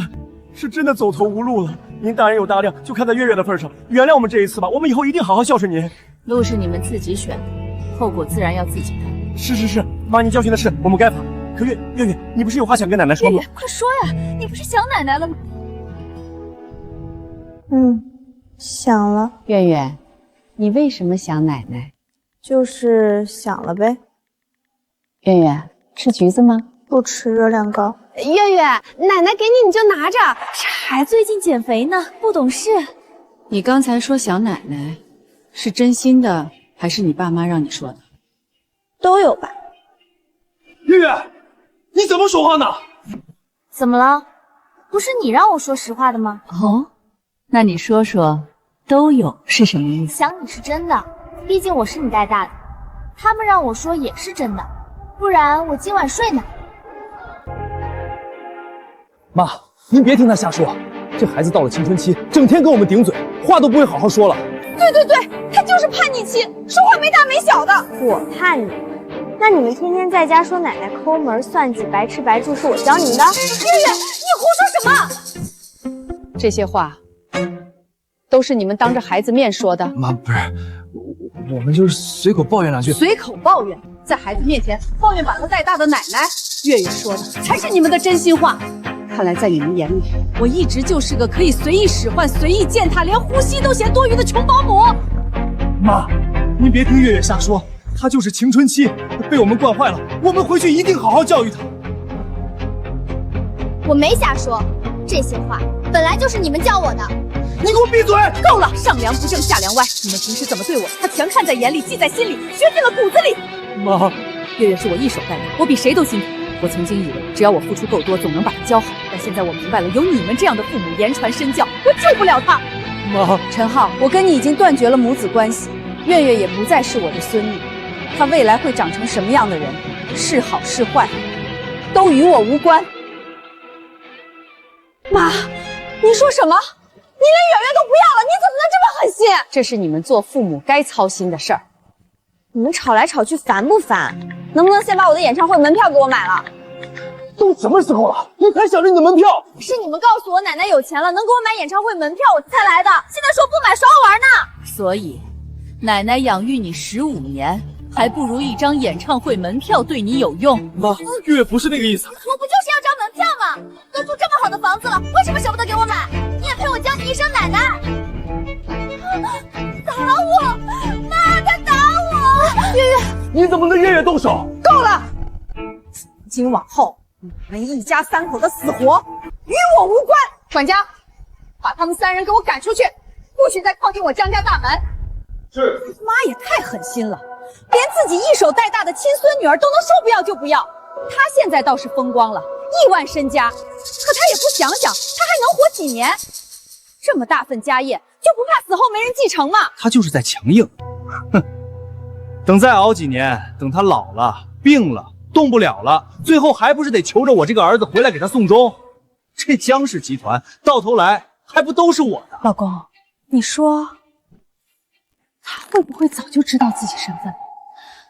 是真的走投无路了，您大人有大量，就看在月月的份上，原谅我们这一次吧，我们以后一定好好孝顺您。路是你们自己选的，后果自然要自己担。是，妈，您教训的是，我们该罚。可月，你不是有话想跟奶奶说吗？快说呀！你不是想奶奶了吗？想了。月月，你为什么想奶奶？就是想了呗。月月，吃橘子吗？不吃，热量高。月月，奶奶给你，你就拿着。这孩子最近减肥呢，不懂事。你刚才说想奶奶，是真心的，还是你爸妈让你说的？都有吧。月月，你怎么说话呢？怎么了？不是你让我说实话的吗？哦，那你说说，都有是什么意思？想你是真的，毕竟我是你带大的。他们让我说也是真的，不然我今晚睡哪？妈，您别听他瞎说，这孩子到了青春期，整天跟我们顶嘴，话都不会好好说了。对，他就是叛逆期，说话没大没小的。我叛逆？那你们天天在家说奶奶抠门、算计、白吃白住，是我教你们的？月月，你胡说什么？这些话都是你们当着孩子面说的。妈，不是，我们就是随口抱怨两句。随口抱怨，在孩子面前抱怨把他带大的奶奶。月月说的才是你们的真心话。看来在你们眼里，我一直就是个可以随意使唤、随意践踏，连呼吸都嫌多余的穷保姆。妈，您别听月月瞎说，她就是青春期被我们惯坏了，我们回去一定好好教育她。我没瞎说，这些话本来就是你们教我的。你给我闭嘴！够了，上梁不正下梁歪。你们平时怎么对我，他全看在眼里，记在心里，学进了骨子里。妈，月月是我一手带大，我比谁都心疼。我曾经以为只要我付出够多，总能把她教好，但现在我明白了，有你们这样的父母言传身教，我救不了她。妈，陈浩，我跟你已经断绝了母子关系，月月也不再是我的孙女，她未来会长成什么样的人，是好是坏，都与我无关。妈，你说什么？你连圆圆都不要了，你怎么能这么狠心？这是你们做父母该操心的事儿。你们吵来吵去烦不烦？能不能先把我的演唱会门票给我买了？都什么时候了，你还想着你的门票？是你们告诉我奶奶有钱了，能给我买演唱会门票，我才来的。现在说不买耍我玩呢。所以，奶奶养育你15年，还不如一张演唱会门票对你有用。妈，月月不是那个意思。我不就是要张门票吗？都住这么好的房子了，为什么舍不得给我买？你也陪我叫你一声奶奶。打我！妈，他打我！月月，你怎么能月月动手？够了！从今往后，你们一家3口的死活与我无关。管家，把他们3人给我赶出去，不许再靠近我江家大门。是。妈也太狠心了，连自己一手带大的亲孙女儿都能说不要就不要。她现在倒是风光了，1万身家，可她也不想想，她还能活几年？这么大份家业，就不怕死后没人继承吗？她就是在强硬。哼，等再熬几年，等她老了、病了、动不了了，最后还不是得求着我这个儿子回来给她送终？这江氏集团到头来还不都是我的？老公，你说他会不会早就知道自己身份了？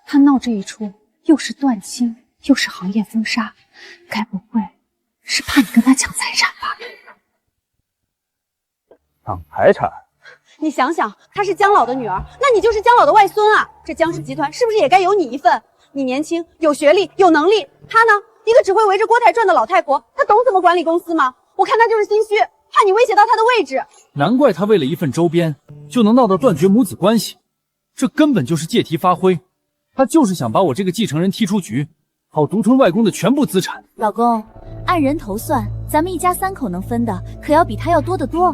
他闹这一出，又是断亲，又是行业封杀，该不会是怕你跟他抢财产吧？抢财产？你想想，她是江老的女儿，那你就是江老的外孙啊！这江氏集团是不是也该有你一份？你年轻，有学历，有能力，她呢，一个只会围着锅台转的老太婆，她懂怎么管理公司吗？我看她就是心虚，怕你威胁到她的位置。难怪他为了一份周边就能闹到断绝母子关系，这根本就是借题发挥。他就是想把我这个继承人踢出局，好独吞外公的全部资产。老公，按人头算，咱们一家3口能分的可要比他要多得多。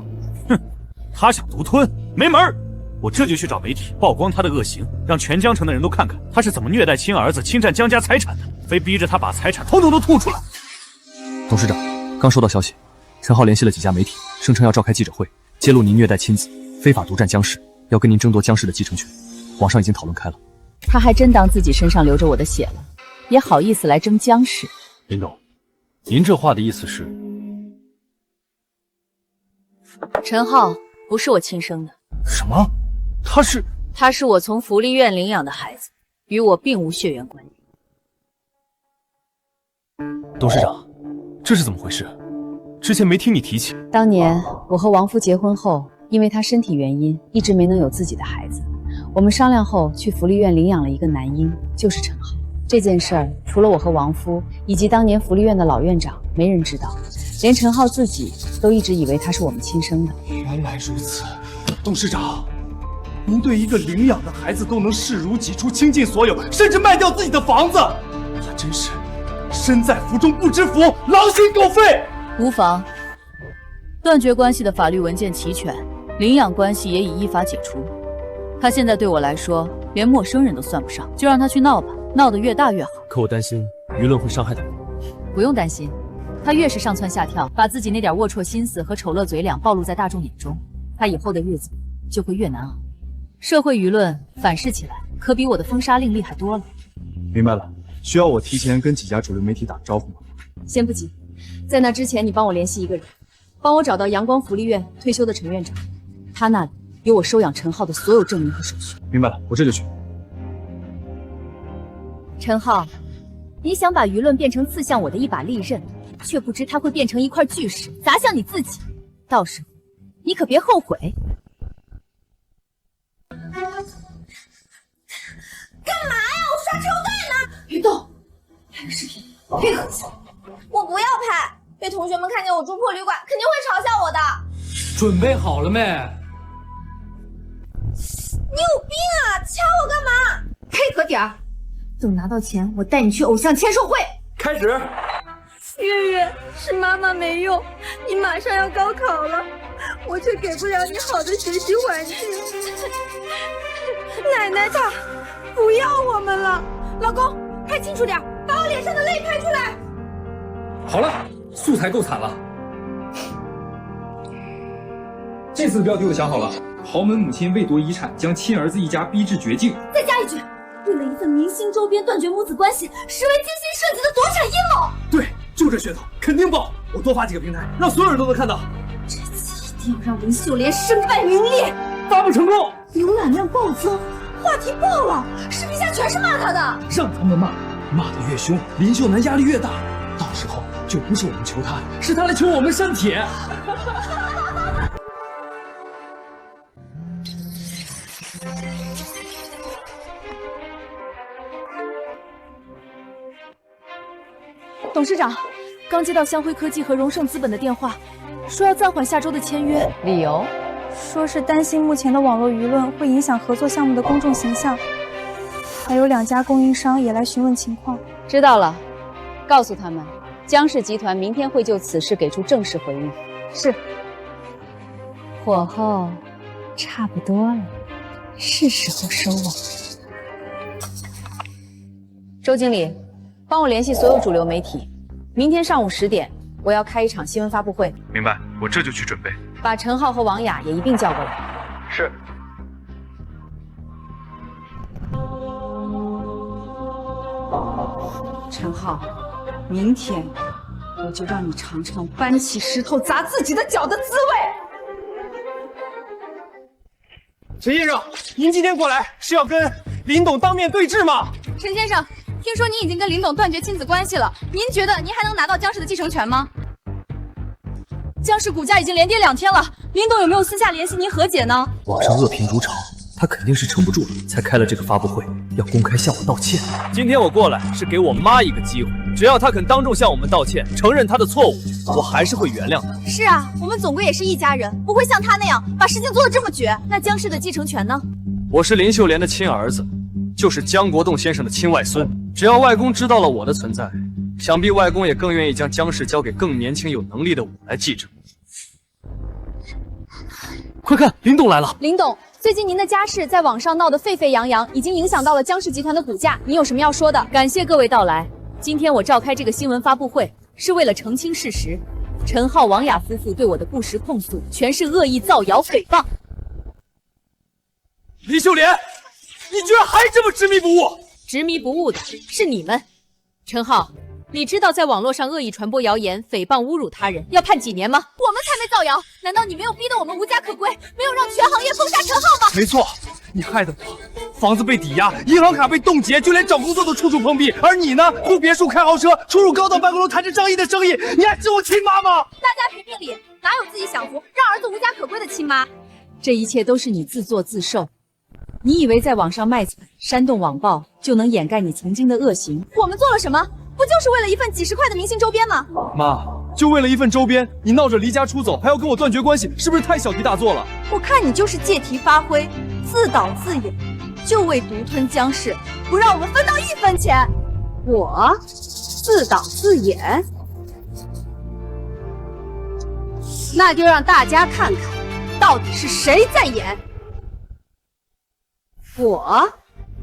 他想独吞，没门儿！我这就去找媒体曝光他的恶行，让全江城的人都看看他是怎么虐待亲儿子、侵占江家财产的，非逼着他把财产统统都吐出来。董事长，刚收到消息，陈浩联系了几家媒体，声称要召开记者会，揭露您虐待亲子、非法独占江氏，要跟您争夺江氏的继承权。网上已经讨论开了。他还真当自己身上流着我的血了，也好意思来争江氏？林董，您这话的意思是？陈浩不是我亲生的。什么？他是我从福利院领养的孩子，与我并无血缘关系。董事长，这是怎么回事？之前没听你提起。当年我和王夫结婚后，因为他身体原因，一直没能有自己的孩子。我们商量后去福利院领养了一个男婴，就是陈浩。这件事儿除了我和王夫以及当年福利院的老院长，没人知道，连陈浩自己都一直以为他是我们亲生的。原来如此，董事长，您对一个领养的孩子都能视如己出，倾尽所有，甚至卖掉自己的房子，他真是身在福中不知福，狼心狗肺。无妨，断绝关系的法律文件齐全，领养关系也已依法解除。他现在对我来说连陌生人都算不上，就让他去闹吧，闹得越大越好。可我担心舆论会伤害到我。不用担心，他越是上蹿下跳，把自己那点龌龊心思和丑陋嘴脸暴露在大众眼中，他以后的日子就会越难熬。社会舆论反噬起来，可比我的封杀令厉害多了。明白了，需要我提前跟几家主流媒体打个招呼吗？先不急，在那之前，你帮我联系一个人，帮我找到阳光福利院退休的陈院长，他那里有我收养陈浩的所有证明和手续。明白了，我这就去。陈浩，你想把舆论变成刺向我的一把利刃，却不知它会变成一块巨石砸向你自己，到时候你可别后悔。干嘛呀？我刷车带呢！别动，拍个视频，配合一下。我不要拍，被同学们看见我住破旅馆，肯定会嘲笑我的。准备好了没？你有病啊！掐我干嘛？配合点儿。等拿到钱，我带你去偶像签售会。开始。月月，是妈妈没用，你马上要高考了，我却给不了你好的学习环境。奶奶她不要我们了。老公，拍清楚点，把我脸上的泪拍出来。好了，素材够惨了。这次的标题我想好了：豪门母亲为夺遗产，将亲儿子一家逼至绝境。再加一句，为了一份明星周边断绝母子关系，实为精心设计的夺产阴谋。对，就这噱头，肯定爆！我多发几个平台，让所有人都能看到。这次一定要让林秀莲身败名裂，发布成功，浏览量暴增，话题爆了，视频下全是骂他的。让他们骂，骂得越凶，林秀楠压力越大，到时候就不是我们求他，是他来求我们删帖。董事长，刚接到香辉科技和荣盛资本的电话，说要暂缓下周的签约，理由？说是担心目前的网络舆论会影响合作项目的公众形象，还有2家供应商也来询问情况。知道了，告诉他们，江氏集团明天会就此事给出正式回应。是。火候差不多了，是时候收网。周经理，帮我联系所有主流媒体，明天上午10点，我要开一场新闻发布会。明白，我这就去准备。把陈浩和王雅也一并叫过来。是。陈浩，明天我就让你尝尝搬起石头砸自己的脚的滋味。陈先生，您今天过来是要跟林董当面对质吗？陈先生，听说您已经跟林董断绝亲子关系了，您觉得您还能拿到江氏的继承权吗？江氏股价已经连跌2天了，林董有没有私下联系您和解呢？网上恶评如潮，他肯定是撑不住了，才开了这个发布会，要公开向我道歉。今天我过来是给我妈一个机会，只要她肯当众向我们道歉，承认她的错误，我还是会原谅她。是啊，我们总归也是一家人，不会像他那样把事情做得这么绝。那江氏的继承权呢？我是林秀莲的亲儿子，就是江国栋先生的亲外孙。只要外公知道了我的存在，想必外公也更愿意将江氏交给更年轻有能力的我来继承。快看，林董来了！林董，最近您的家事在网上闹得沸沸扬扬，已经影响到了江氏集团的股价，你有什么要说的？感谢各位到来。今天我召开这个新闻发布会，是为了澄清事实。陈浩、王雅夫妇对我的不实控诉，全是恶意造谣诽谤。林秀莲，你居然还这么执迷不悟！执迷不悟的是你们。陈浩，你知道在网络上恶意传播谣言、诽谤、侮辱他人要判几年吗？我们才没造谣，难道你没有逼得我们无家可归，没有让全行业封杀陈浩吗？没错，你害得我房子被抵押，银行卡被冻结，就连找工作都处处碰壁。而你呢，住别墅、开豪车，出入高档办公楼，谈着张毅的生意，你还是我亲妈吗？大家评评理，哪有自己享福让儿子无家可归的亲妈？这一切都是你自作自受。你以为在网上卖惨，煽动网暴就能掩盖你曾经的恶行。我们做了什么？不就是为了一份几十块的明星周边吗？妈，就为了一份周边，你闹着离家出走，还要跟我断绝关系，是不是太小题大做了？我看你就是借题发挥，自导自演，就为独吞江氏，不让我们分到1分钱。我自导自演，那就让大家看看，到底是谁在演。我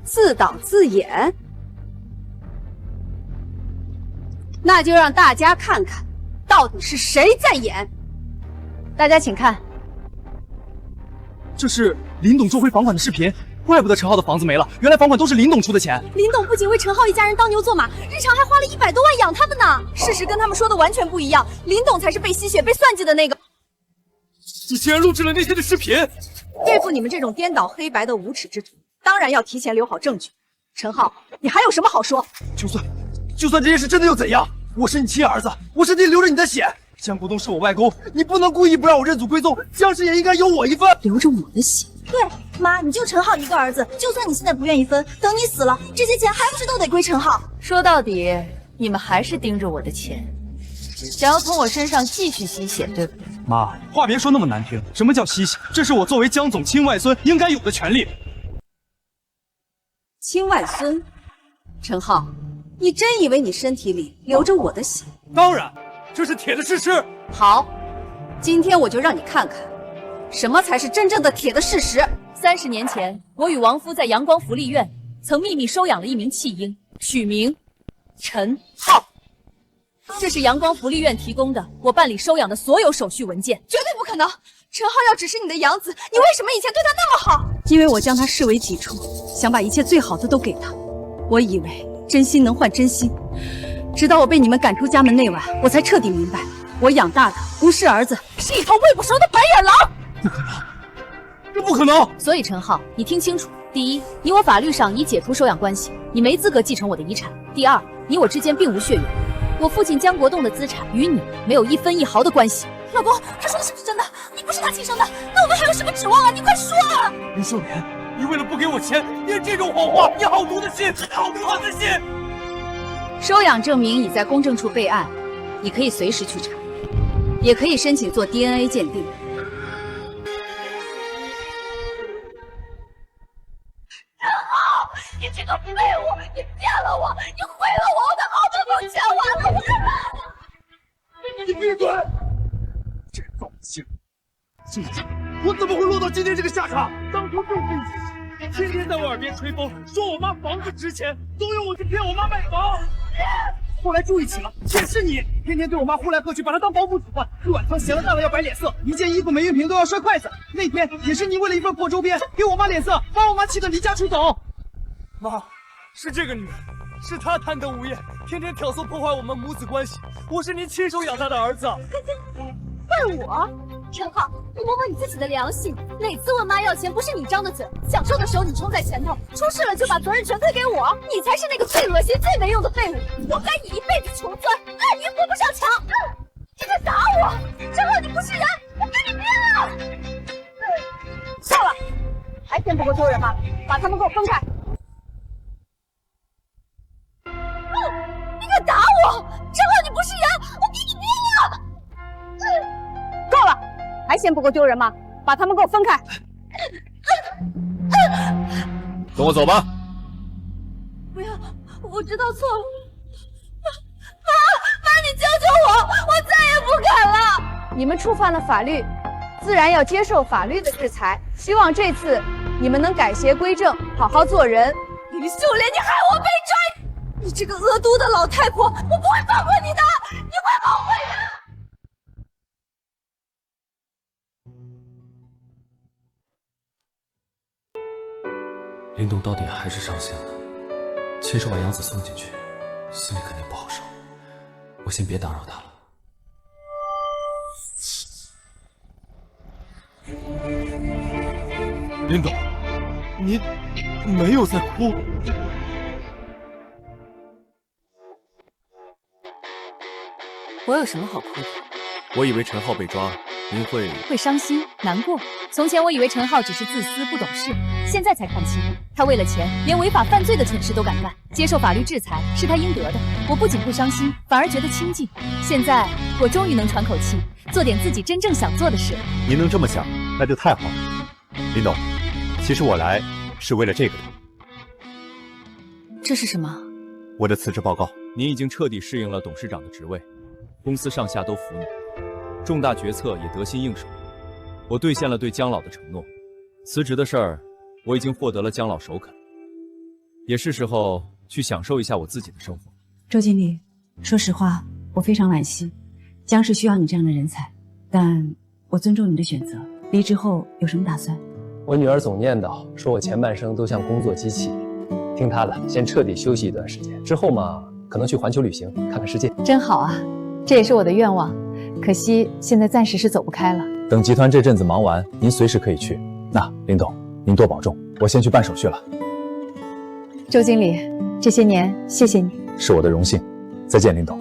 自导自演，那就让大家看看，到底是谁在演。大家请看，这是林董收回房款的视频，怪不得陈浩的房子没了，原来房款都是林董出的钱。林董不仅为陈浩一家人当牛做马，日常还花了100多万养他们呢。事实跟他们说的完全不一样，林董才是被吸血、被算计的那个。你竟然录制了那天的视频！对付你们这种颠倒黑白的无耻之徒，当然要提前留好证据。陈浩，你还有什么好说？就算这件事真的又怎样？我是你亲儿子，我身体流着你的血。江国栋是我外公，你不能故意不让我认祖归宗，江氏也应该有我一份。流着我的血？对，妈，你就陈浩一个儿子，就算你现在不愿意分，等你死了，这些钱还不是都得归陈浩？说到底，你们还是盯着我的钱，想要从我身上继续吸血，对不对？妈，话别说那么难听，什么叫吸血？这是我作为江总亲外孙应该有的权利。亲外孙？陈浩，你真以为你身体里流着我的血？当然，这是铁的事实。好，今天我就让你看看，什么才是真正的铁的事实。30年前，我与王夫在阳光福利院曾秘密收养了一名弃婴，取名陈浩。这是阳光福利院提供的我办理收养的所有手续文件。绝对不可能！陈浩要只是你的养子，你为什么以前对他那么好？因为我将他视为己出，想把一切最好的都给他。我以为真心能换真心，直到我被你们赶出家门那晚，我才彻底明白，我养大的不是儿子，是一头喂不熟的白眼狼。不可能，这不可能！所以陈浩，你听清楚：第一，你我法律上已解除收养关系，你没资格继承我的遗产；第二，你我之间并无血缘，我父亲江国栋的资产与你没有1分1毫的关系。老公，他说的是不是真的？你不是他亲生的，那我们还有什么指望啊？你快说啊！林秀莲，你为了不给我钱，编这种谎话，你好毒的心，好毒的心！收养证明已在公证处备案，你可以随时去查，也可以申请做 DNA 鉴定。陈浩，你这个废物，你骗了我，你毁了我，我的好多都欠完了，你闭嘴！这造孽！今天我怎么会落到今天这个下场？当初就是你，天天在我耳边吹风，说我妈房子值钱，怂恿我去骗我妈卖房。后来住一起了，也是你，天天对我妈呼来喝去，把她当保姆使唤，软汤咸了淡了要摆脸色，一件衣服没熨平都要摔筷子。那天也是你为了一份破周边给我妈脸色，把我妈气得离家出走。妈，是这个女人，是她贪得无厌，天天挑唆破坏我们母子关系。我是您亲手养大的儿子。怪我？陈浩，你摸摸你自己的良心，哪次问妈要钱不是你张的嘴？享受的时候你冲在前头，出事了就把责任全推给我，你才是那个最恶心、最没用的废物，活该你一辈子穷酸，烂泥扶不上墙。你在打我，陈浩，你不是人，我跟你拼了！够了，还嫌不够丢人吗？把他们给我分开！你敢打我，陈浩，你不是人，我跟你拼了！够了，还嫌不够丢人吗？把他们给我分开！跟我走吧。不要，我知道错了。妈，你救救我，我再也不敢了。你们触犯了法律，自然要接受法律的制裁。希望这次你们能改邪归正，好好做人。李秀莲，你害我被抓！你这个恶毒的老太婆，我不会放过你的，你会后悔的。林董到底还是上线了，亲手把杨子送进去，心里肯定不好受。我先别打扰他了。林董，你没有在哭。我有什么好哭的？我以为陈浩被抓了，您会伤心难过。从前我以为陈浩只是自私不懂事，现在才看清，他为了钱连违法犯罪的蠢事都敢干，接受法律制裁是他应得的。我不仅会伤心，反而觉得清静。现在我终于能喘口气，做点自己真正想做的事。您能这么想，那就太好了。林董，其实我来是为了这个的。这是什么？我的辞职报告。您已经彻底适应了董事长的职位，公司上下都服你，重大决策也得心应手。我兑现了对姜老的承诺，辞职的事儿我已经获得了姜老首肯，也是时候去享受一下我自己的生活。周经理，说实话，我非常惋惜，姜氏需要你这样的人才，但我尊重你的选择。离职后有什么打算？我女儿总念叨说我前半生都像工作机器，听她的，先彻底休息一段时间，之后嘛，可能去环球旅行，看看世界。真好啊，这也是我的愿望，可惜现在暂时是走不开了。等集团这阵子忙完，您随时可以去。那林董，您多保重，我先去办手续了。周经理，这些年谢谢你。是我的荣幸，再见，林董。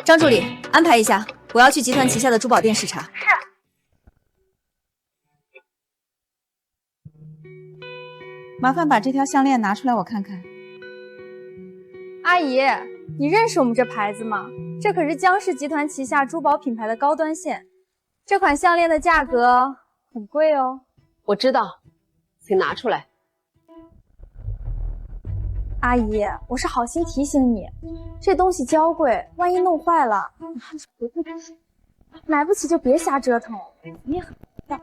张助理，安排一下，我要去集团旗下的珠宝店视察。是。麻烦把这条项链拿出来我看看。阿姨，你认识我们这牌子吗？这可是姜氏集团旗下珠宝品牌的高端线，这款项链的价格很贵哦。我知道，请拿出来。阿姨，我是好心提醒你，这东西娇贵，万一弄坏了，买不起就别瞎折腾。你也很大。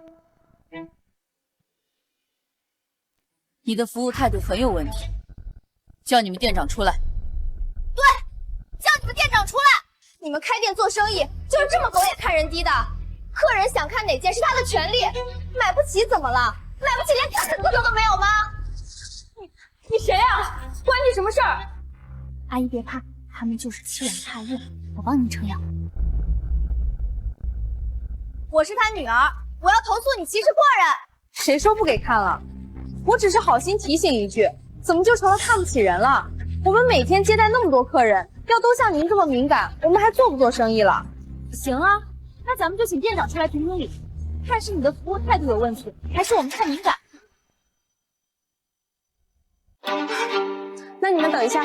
你的服务态度很有问题，叫你们店长出来。对，叫你们店长出来！你们开店做生意就是这么狗眼看人低的，客人想看哪件是他的权利，买不起怎么了？买不起连看的资格都没有吗？你谁啊？关你什么事儿？阿姨别怕，他们就是欺软怕硬，我帮你们撑腰。我是他女儿，我要投诉你歧视客人。谁说不给看了？我只是好心提醒一句，怎么就成了看不起人了？我们每天接待那么多客人，要都像您这么敏感，我们还做不做生意了？行啊，那咱们就请店长出来评评理，看是你的服务态度有问题，还是我们太敏感？那你们等一下。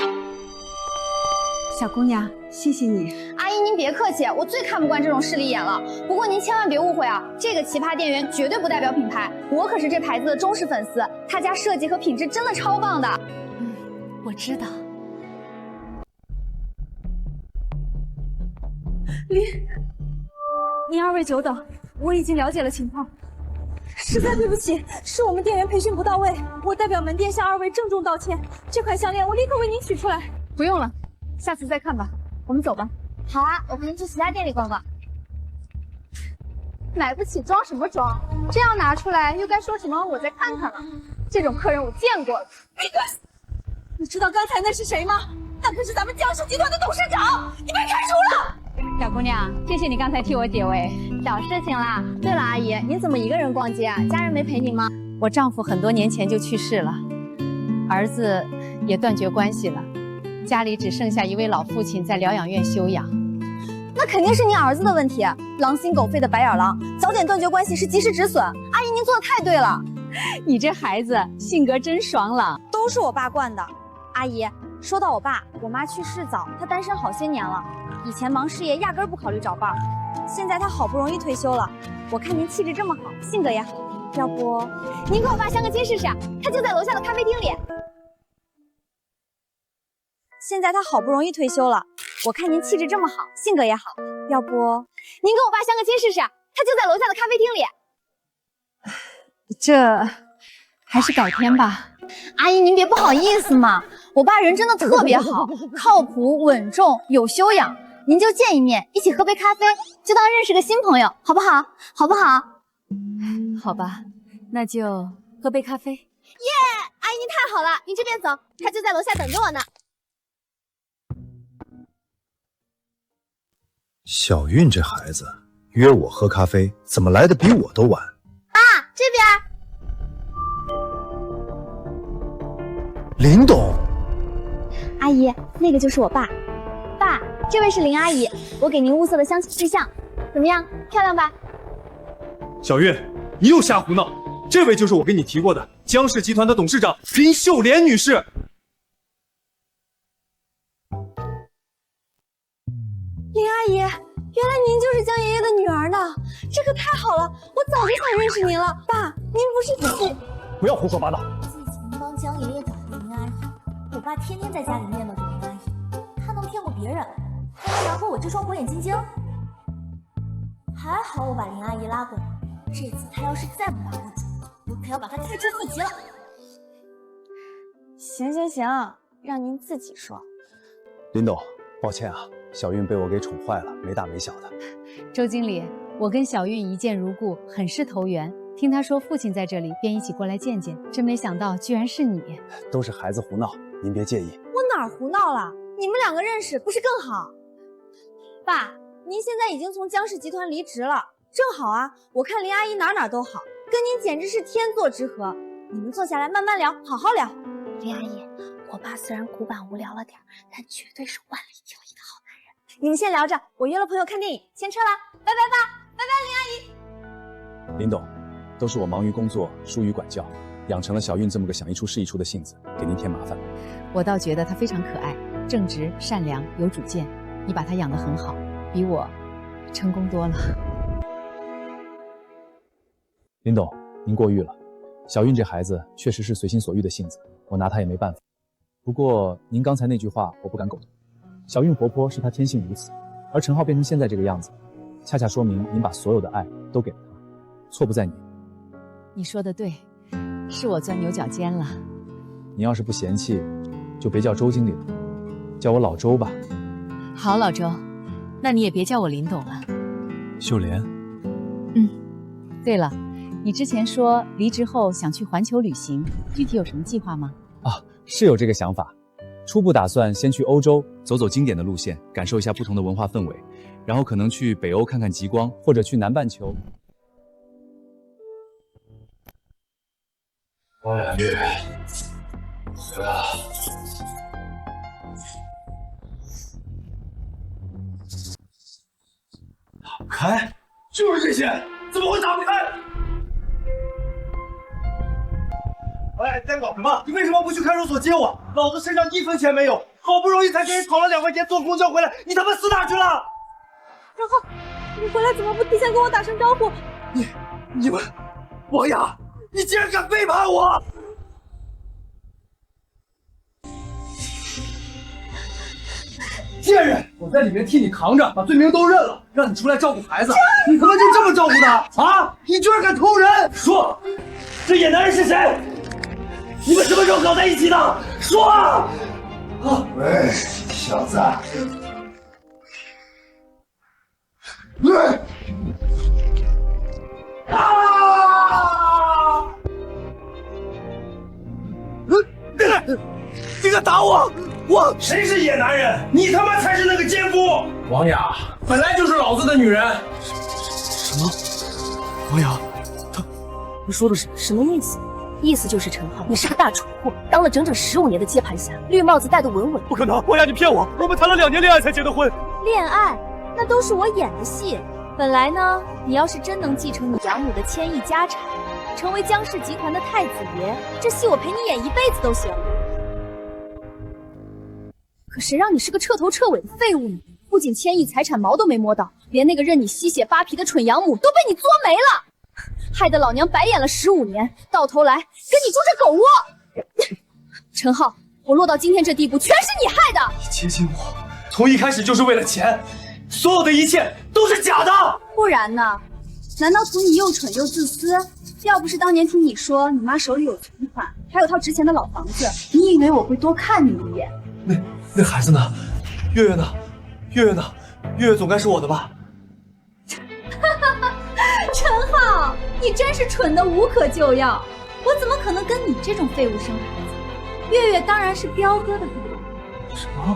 小姑娘，谢谢你。阿姨您别客气，我最看不惯这种势利眼了。不过您千万别误会啊，这个奇葩店员绝对不代表品牌，我可是这牌子的忠实粉丝，他家设计和品质真的超棒的。我知道。您二位久等，我已经了解了情况。实在对不起，是我们店员培训不到位，我代表门店向二位郑重道歉。这款项链我立刻为您取出来。不用了，下次再看吧。我们走吧。好啊，我陪您去其他店里逛逛。买不起装什么装？这样拿出来又该说什么我再看看了。这种客人我见过了。闭嘴！你知道刚才那是谁吗？那可是咱们姜氏集团的董事长，你被开除了。小姑娘，谢谢你刚才替我解围，小事情啦。对了，阿姨，您怎么一个人逛街啊？家人没陪你吗？我丈夫很多年前就去世了，儿子也断绝关系了，家里只剩下一位老父亲在疗养院休养。那肯定是您儿子的问题，狼心狗肺的白眼狼，早点断绝关系是及时止损。阿姨，您做的太对了。你这孩子性格真爽朗，都是我爸惯的。阿姨，说到我爸，我妈去世早，他单身好些年了。以前忙事业，压根不考虑找伴儿。现在他好不容易退休了，我看您气质这么好，性格也好，要不您跟我爸相个亲试试？他就在楼下的咖啡厅里。现在他好不容易退休了，我看您气质这么好，性格也好，要不您跟我爸相个亲试试？他就在楼下的咖啡厅里。这还是改天吧。阿姨，您别不好意思嘛，我爸人真的特别好，靠谱、稳重、有修养。您就见一面，一起喝杯咖啡，就当认识个新朋友，好不好？好不好？好吧，那就喝杯咖啡。耶！阿姨您太好了，您这边走，他就在楼下等着我呢。小韵这孩子约我喝咖啡，怎么来的比我都晚？爸，这边。林董，阿姨，那个就是我爸。爸，这位是林阿姨，我给您物色的相亲对象，怎么样，漂亮吧？小韵，你又瞎胡闹！这位就是我跟你提过的江氏集团的董事长林秀莲女士。林阿姨，原来您就是江爷爷的女儿呢，这可太好了，我早就想认识您了。爸，您不是只……不要胡说八道。自从帮江爷爷找回林阿姨，我爸天天在家里念叨着林阿姨，他能骗过别人，还能拿过我这双火眼金睛？还好我把林阿姨拉过来，这次他要是再不把握住，我可要把他开除副籍了。行行行，让您自己说。林董，抱歉啊，小韵被我给宠坏了，没大没小的。周经理，我跟小韵一见如故，很是投缘。听她说父亲在这里，便一起过来见见。真没想到，居然是你。都是孩子胡闹，您别介意。我哪儿胡闹了？你们两个认识不是更好？爸，您现在已经从江氏集团离职了，正好啊！我看林阿姨哪都好，跟您简直是天作之合。你们坐下来慢慢聊，好好聊。林阿姨，我爸虽然古板无聊了点，但绝对是万里挑一的好男人。你们先聊着，我约了朋友看电影，先撤了，拜拜吧，拜拜，林阿姨。林董，都是我忙于工作，疏于管教，养成了小韵这么个想一出是一出的性子，给您添麻烦了。我倒觉得她非常可爱，正直、善良、有主见，你把她养得很好，比我成功多了。林董，您过誉了。小韵这孩子确实是随心所欲的性子，我拿她也没办法。不过您刚才那句话我不敢苟同。小韵活泼是她天性如此，而陈浩变成现在这个样子，恰恰说明您把所有的爱都给了他，错不在你。你说的对，是我钻牛角尖了。您要是不嫌弃，就别叫周经理了，叫我老周吧。好，老周，那你也别叫我林董了。秀莲。对了，你之前说离职后想去环球旅行，具体有什么计划吗？啊，是有这个想法，初步打算先去欧洲走走经典的路线，感受一下不同的文化氛围，然后可能去北欧看看极光，或者去南半球。哎，月月，回来了。打不开，就是这些，怎么会打不开？哎，在搞什么？你为什么不去看守所接我？老子身上1分钱没有，好不容易才给你讨了2块钱坐公交回来，你他妈死哪去了？然后你回来怎么不提前跟我打声招呼？你们，王雅，你竟然敢背叛我！贱人！我在里面替你扛着，把罪名都认了，让你出来照顾孩子，你他妈就这么照顾他啊？你居然敢偷人！说，这野男人是谁？你们什么时候搞在一起的？说啊！喂，小子，你敢打我！我谁是野男人？你他妈才是那个奸夫！王雅本来就是老子的女人。什么？王雅，你说的是什么意思？意思就是陈浩，你是个大蠢货，当了整整15年的接盘侠，绿帽子戴得稳稳。不可能，王雅，你骗我！我们谈了2年恋爱才结的婚。恋爱？那都是我演的戏。本来呢，你要是真能继承你养母的1000亿家产，成为江氏集团的太子爷，这戏我陪你演1辈子都行。可谁让你是个彻头彻尾的废物呢？不仅1000亿财产毛都没摸到，连那个任你吸血扒皮的蠢养母都被你作没了，害得老娘白演了15年，到头来跟你住这狗窝。陈浩，我落到今天这地步，全是你害的。你接近我，从一开始就是为了钱，所有的一切都是假的。不然呢？难道从你又蠢又自私？要不是当年听你说你妈手里有存款，还有套值钱的老房子，你以为我会多看你一眼？那孩子呢？月月呢？月月呢？月月总该是我的吧？陈浩，你真是蠢得无可救药！我怎么可能跟你这种废物生孩子？月月当然是彪哥的女人。什么？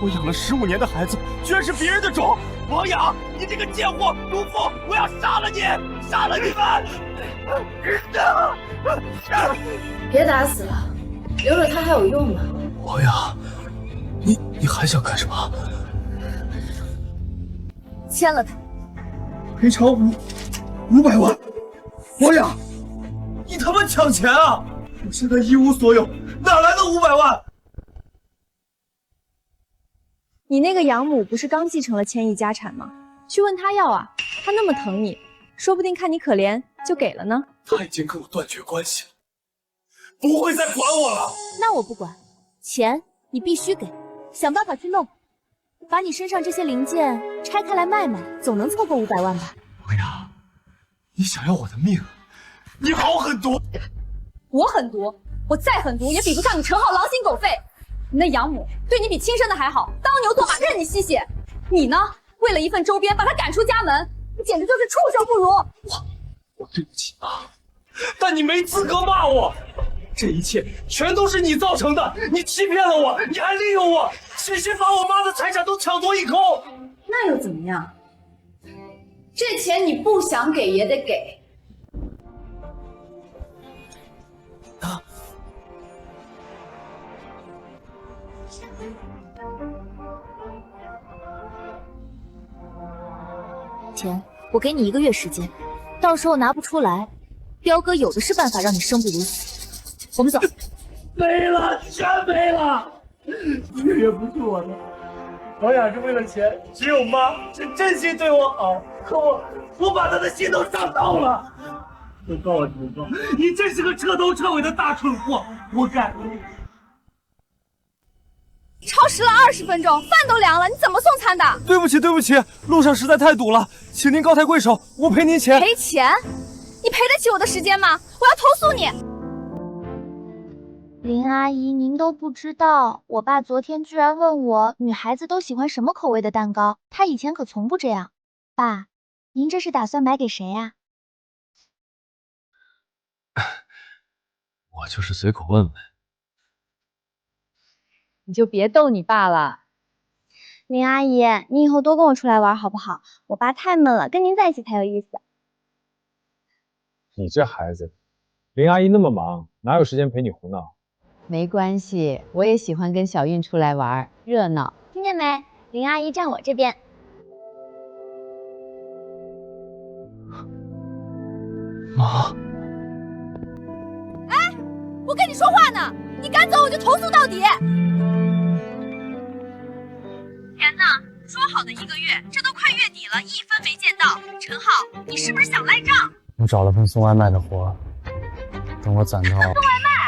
我养了15年的孩子，居然是别人的种！王雅，你这个贱货毒妇！我要杀了你！杀了你们！别打死了，留着它还有用呢。博雅，你还想干什么？签了它。赔偿500万。博雅，你他妈抢钱啊！我现在一无所有，哪来的500万？你那个养母不是刚继承了千亿家产吗？去问她要啊，她那么疼你，说不定看你可怜就给了呢。她已经跟我断绝关系了，不会再管我了。那我不管，钱你必须给，想办法去弄，把你身上这些零件拆开来卖卖，总能凑够500万吧？博雅，你想要我的命，你好狠毒！我狠毒，我再狠毒也比不上你陈浩狼心狗肺。你那养母对你比亲生的还好，当牛做马任你吸血。你呢，为了一份周边把他赶出家门，你简直就是畜生不如。我对不起啊，但你没资格骂我。这一切全都是你造成的，你欺骗了我，你还利用我，险些把我妈的财产都抢夺一空。那又怎么样？这钱你不想给也得给。钱，我给你1个月时间，到时候拿不出来，彪哥有的是办法让你生不如死。我们走。没了，全没了，1个月不是我的。博雅是为了钱，只有妈是真心对我好，可我把她的心都伤透了。我告诉你，你真是个彻头彻尾的大蠢货，活该。超时了20分钟，饭都凉了，你怎么送餐的？对不起，路上实在太堵了，请您高抬贵手，我赔您钱。赔钱？你赔得起我的时间吗？我要投诉你！林阿姨，您都不知道，我爸昨天居然问我女孩子都喜欢什么口味的蛋糕，他以前可从不这样。爸，您这是打算买给谁呀？我就是随口问问。你就别逗你爸了。林阿姨，你以后多跟我出来玩好不好？我爸太闷了，跟您在一起才有意思。你这孩子，林阿姨那么忙，哪有时间陪你胡闹？没关系，我也喜欢跟小韵出来玩，热闹。听见没？林阿姨站我这边。妈。哎，我跟你说话呢，你敢走我就投诉到底。钱呢？说好的1个月，这都快月底了，1分没见到。陈浩，你是不是想赖账？我找了份送外卖的活，等我攒到。送外卖？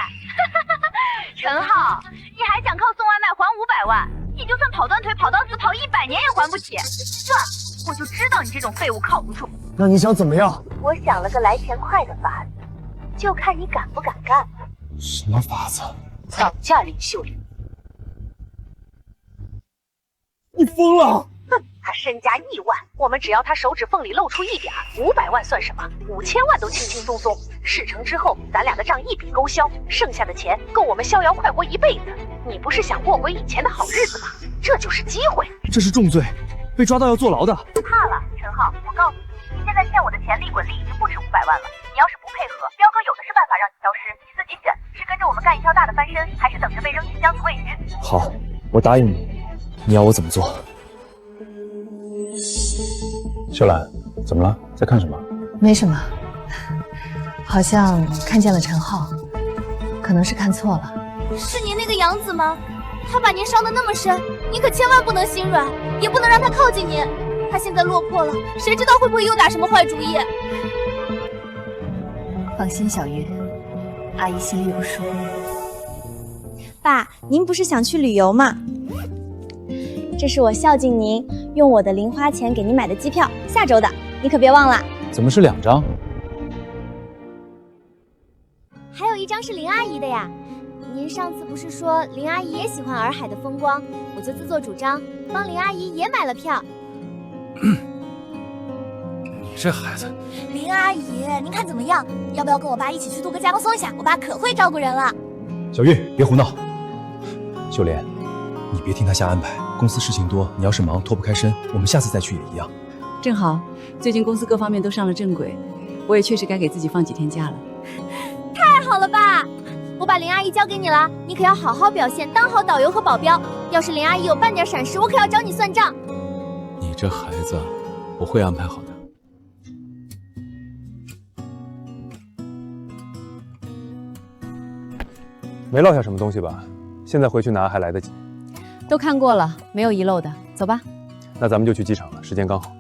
陈浩，你还想靠送外卖还500万？你就算跑断腿跑到死，跑100年也还不起。算了，我就知道你这种废物靠不住。那你想怎么样？我想了个来钱快的法子，就看你敢不敢干。什么法子？绑架林秀莲。你疯了！哼，他身家亿万，我们只要他手指缝里露出一点，500万算什么？5000万都轻轻松松。事成之后，咱俩的账一笔勾销，剩下的钱够我们逍遥快活一辈子。你不是想过回以前的好日子吗？这就是机会。这是重罪，被抓到要坐牢的。怕了，陈浩，我告诉你，你现在欠我的钱利滚利已经不止500万了。你要是不配合，彪哥有的是办法让你消失，你自己选，是跟着我们干一条大的翻身，还是等着被扔进江湖喂鱼？好，我答应你。你要我怎么做？秀兰，怎么了？在看什么？没什么，好像看见了陈浩，可能是看错了。是您那个养子吗？他把您伤得那么深，你可千万不能心软，也不能让他靠近您。他现在落魄了，谁知道会不会又打什么坏主意？放心，小月，阿姨心里有数。爸，您不是想去旅游吗？这是我孝敬您，用我的零花钱给您买的机票，下周的，你可别忘了。怎么是2张？还有1张是林阿姨的呀。您上次不是说林阿姨也喜欢洱海的风光，我就自作主张帮林阿姨也买了票。你这孩子。林阿姨，您看怎么样？要不要跟我爸一起去度个假放松一下？我爸可会照顾人了。小玉，别胡闹。秀莲，你别听他瞎安排，公司事情多，你要是忙脱不开身，我们下次再去也一样。正好，最近公司各方面都上了正轨，我也确实该给自己放几天假了。太好了，爸！我把林阿姨交给你了，你可要好好表现，当好导游和保镖。要是林阿姨有半点闪失，我可要找你算账。你这孩子，我会安排好的。没落下什么东西吧？现在回去拿还来得及。都看过了，没有遗漏的，走吧。那咱们就去机场了，时间刚好。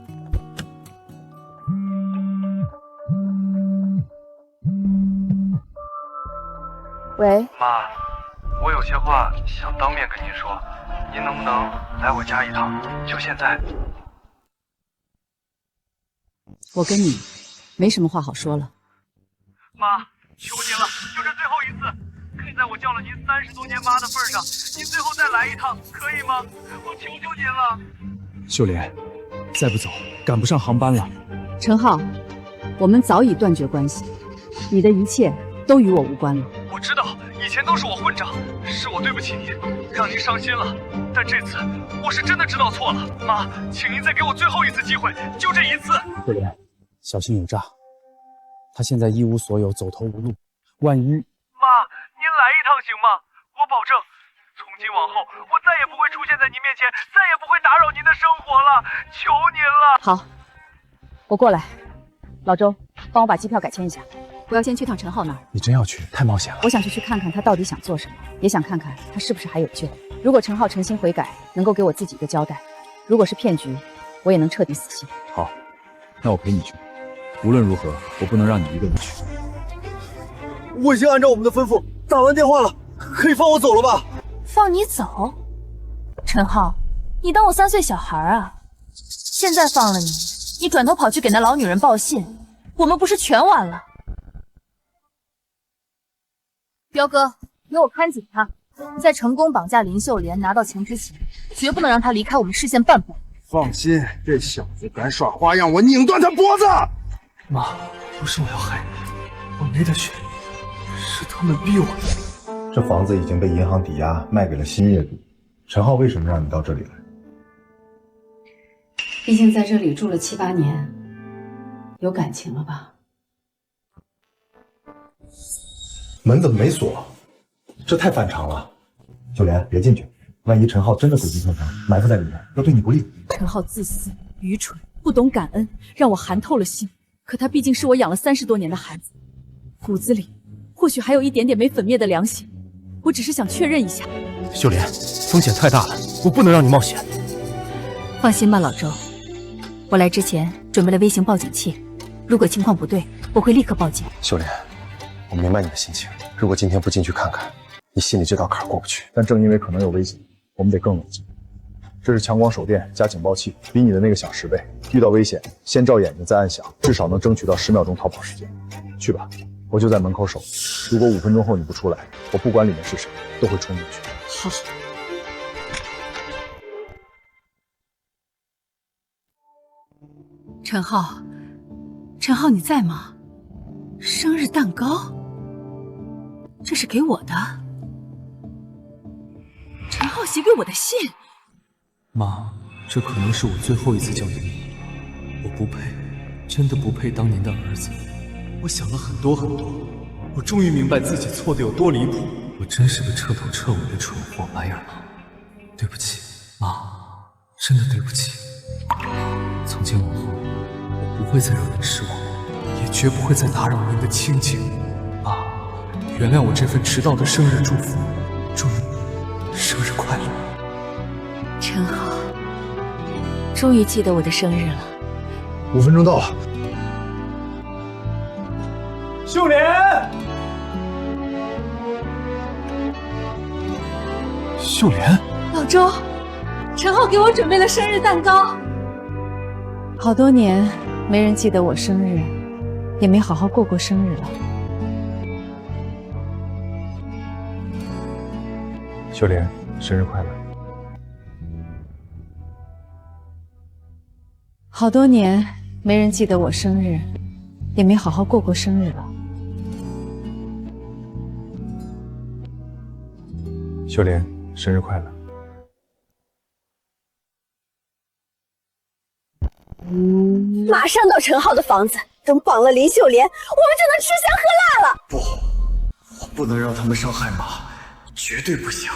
喂，妈，我有些话想当面跟您说，您能不能来我家一趟？就现在。我跟你没什么话好说了。妈，求您了，就这最后一次，看在我叫了您30多年妈的份上，您最后再来一趟，可以吗？我求求您了。秀莲，再不走，赶不上航班了。陈浩，我们早已断绝关系，你的一切都与我无关了。我知道以前都是我混账，是我对不起您，让您伤心了。但这次我是真的知道错了，妈，请您再给我最后一次机会，就这一次。秀莲，小心有诈，他现在一无所有，走投无路，万一……妈，您来一趟行吗？我保证，从今往后我再也不会出现在您面前，再也不会打扰您的生活了，求您了。好，我过来。老周，帮我把机票改签一下。我要先去趟陈浩那儿。你真要去？太冒险了。我想去看看他到底想做什么，也想看看他是不是还有救。如果陈浩诚心悔改，能够给我自己一个交代；如果是骗局，我也能彻底死心。好，那我陪你去。无论如何，我不能让你一个人去。我已经按照我们的吩咐打完电话了，可以放我走了吧？放你走？陈浩，你当我3岁小孩啊？现在放了你，你转头跑去给那老女人报信，我们不是全完了？彪哥，给我看紧他，在成功绑架林秀莲拿到钱之前，绝不能让他离开我们视线半步。放心，这小子敢耍花样，我拧断他脖子！妈，不是我要害你，我没得选，是他们逼我的。这房子已经被银行抵押卖给了新业主，陈浩为什么让你到这里来？毕竟在这里住了7、8年，有感情了吧？门怎么没锁？这太反常了。秀莲，别进去，万一陈浩真的鬼计特长，埋伏在里面，要对你不利。陈浩自私、愚蠢，不懂感恩，让我寒透了心。可他毕竟是我养了30多年的孩子，骨子里或许还有一点点没粉灭的良心。我只是想确认一下。秀莲，风险太大了，我不能让你冒险。放心吧，老周，我来之前准备了微型报警器，如果情况不对，我会立刻报警。秀莲，我明白你的心情，如果今天不进去看看，你心里这道坎过不去。但正因为可能有危险，我们得更冷静。这是强光手电加警报器，比你的那个响10倍。遇到危险，先照眼睛再按响，至少能争取到10秒钟逃跑时间。去吧，我就在门口守。如果5分钟后你不出来，我不管里面是谁，都会冲进去。好。陈浩，陈浩，你在吗？生日蛋糕，这是给我的。陈浩写给我的信。妈，这可能是我最后一次叫你，我不配，真的不配当您的儿子。我想了很多很多，我终于明白自己错的有多离谱。我真是个彻头彻尾的蠢货，白眼狼。对不起，妈，真的对不起。从今往后，我不会再让您失望，也绝不会再打扰您的清静。妈，原谅我这份迟到的生日祝福，祝你生日快乐。陈浩，终于记得我的生日了。5分钟到了。秀莲，秀莲，老周，陈浩给我准备了生日蛋糕。好多年没人记得我生日，也没好好过过生日了。秀莲，生日快乐！好多年没人记得我生日，也没好好过过生日了。秀莲，生日快乐！马上到陈浩的房子，等绑了林秀莲，我们就能吃香喝辣了。不能让他们伤害妈，绝对不行。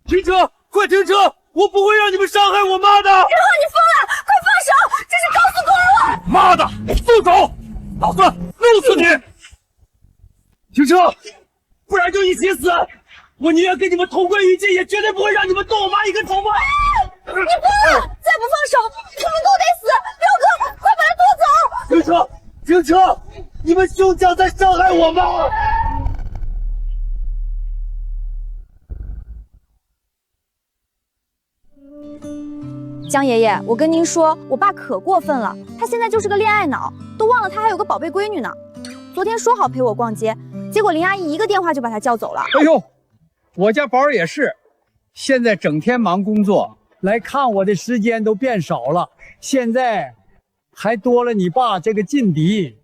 停车！快停车！我不会让你们伤害我妈的！然后你疯了！快放手！这是高速公路！妈的，住手！老子弄死你！停车！不然就一起死！我宁愿跟你们同归于尽，也绝对不会让你们动我妈一根头发！你疯了！再不放手，我们都得死！六哥，快把他拖走！停车！停车！你们兄长在伤害我妈！江爷爷，我跟您说，我爸可过分了，他现在就是个恋爱脑，都忘了他还有个宝贝闺女呢。昨天说好陪我逛街，结果林阿姨一个电话就把他叫走了。哎呦，我家宝儿也是，现在整天忙工作，来看我的时间都变少了。现在还多了你爸这个劲敌，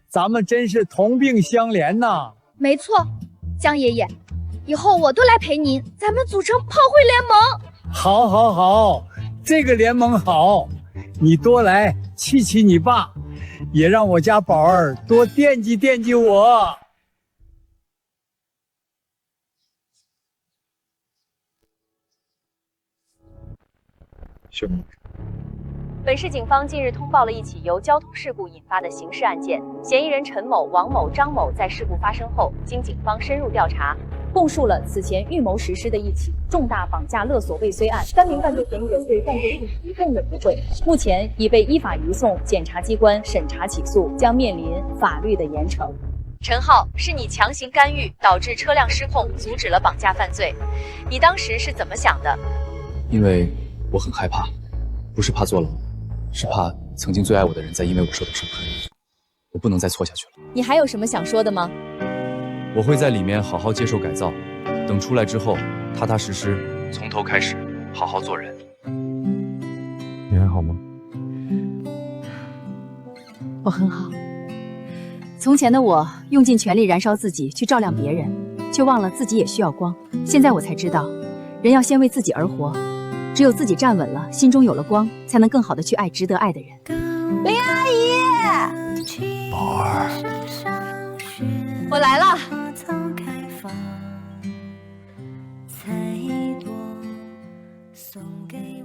咱们真是同病相怜呐。没错，江爷爷，以后我都来陪您，咱们组成炮灰联盟。好，好，好，这个联盟好，你多来气气你爸，也让我家宝儿多惦记惦记我。兄弟，本市警方近日通报了一起由交通事故引发的刑事案件，嫌疑人陈某、王某、张某在事故发生后，经警方深入调查，供述了此前预谋实施的一起重大绑架勒索未遂案，3名犯罪嫌疑人对犯罪事实供认不讳，目前已被依法移送检察机关审查起诉，将面临法律的严惩。陈浩，是你强行干预导致车辆失控，阻止了绑架犯罪，你当时是怎么想的？因为我很害怕，不是怕坐牢，是怕曾经最爱我的人再因为我受到伤害，我不能再错下去了。你还有什么想说的吗？我会在里面好好接受改造，等出来之后，踏踏实实，从头开始，好好做人。你还好吗？我很好。从前的我用尽全力燃烧自己去照亮别人，却忘了自己也需要光。现在我才知道，人要先为自己而活，只有自己站稳了，心中有了光，才能更好的去爱值得爱的人。林阿姨，宝儿，我来了。送给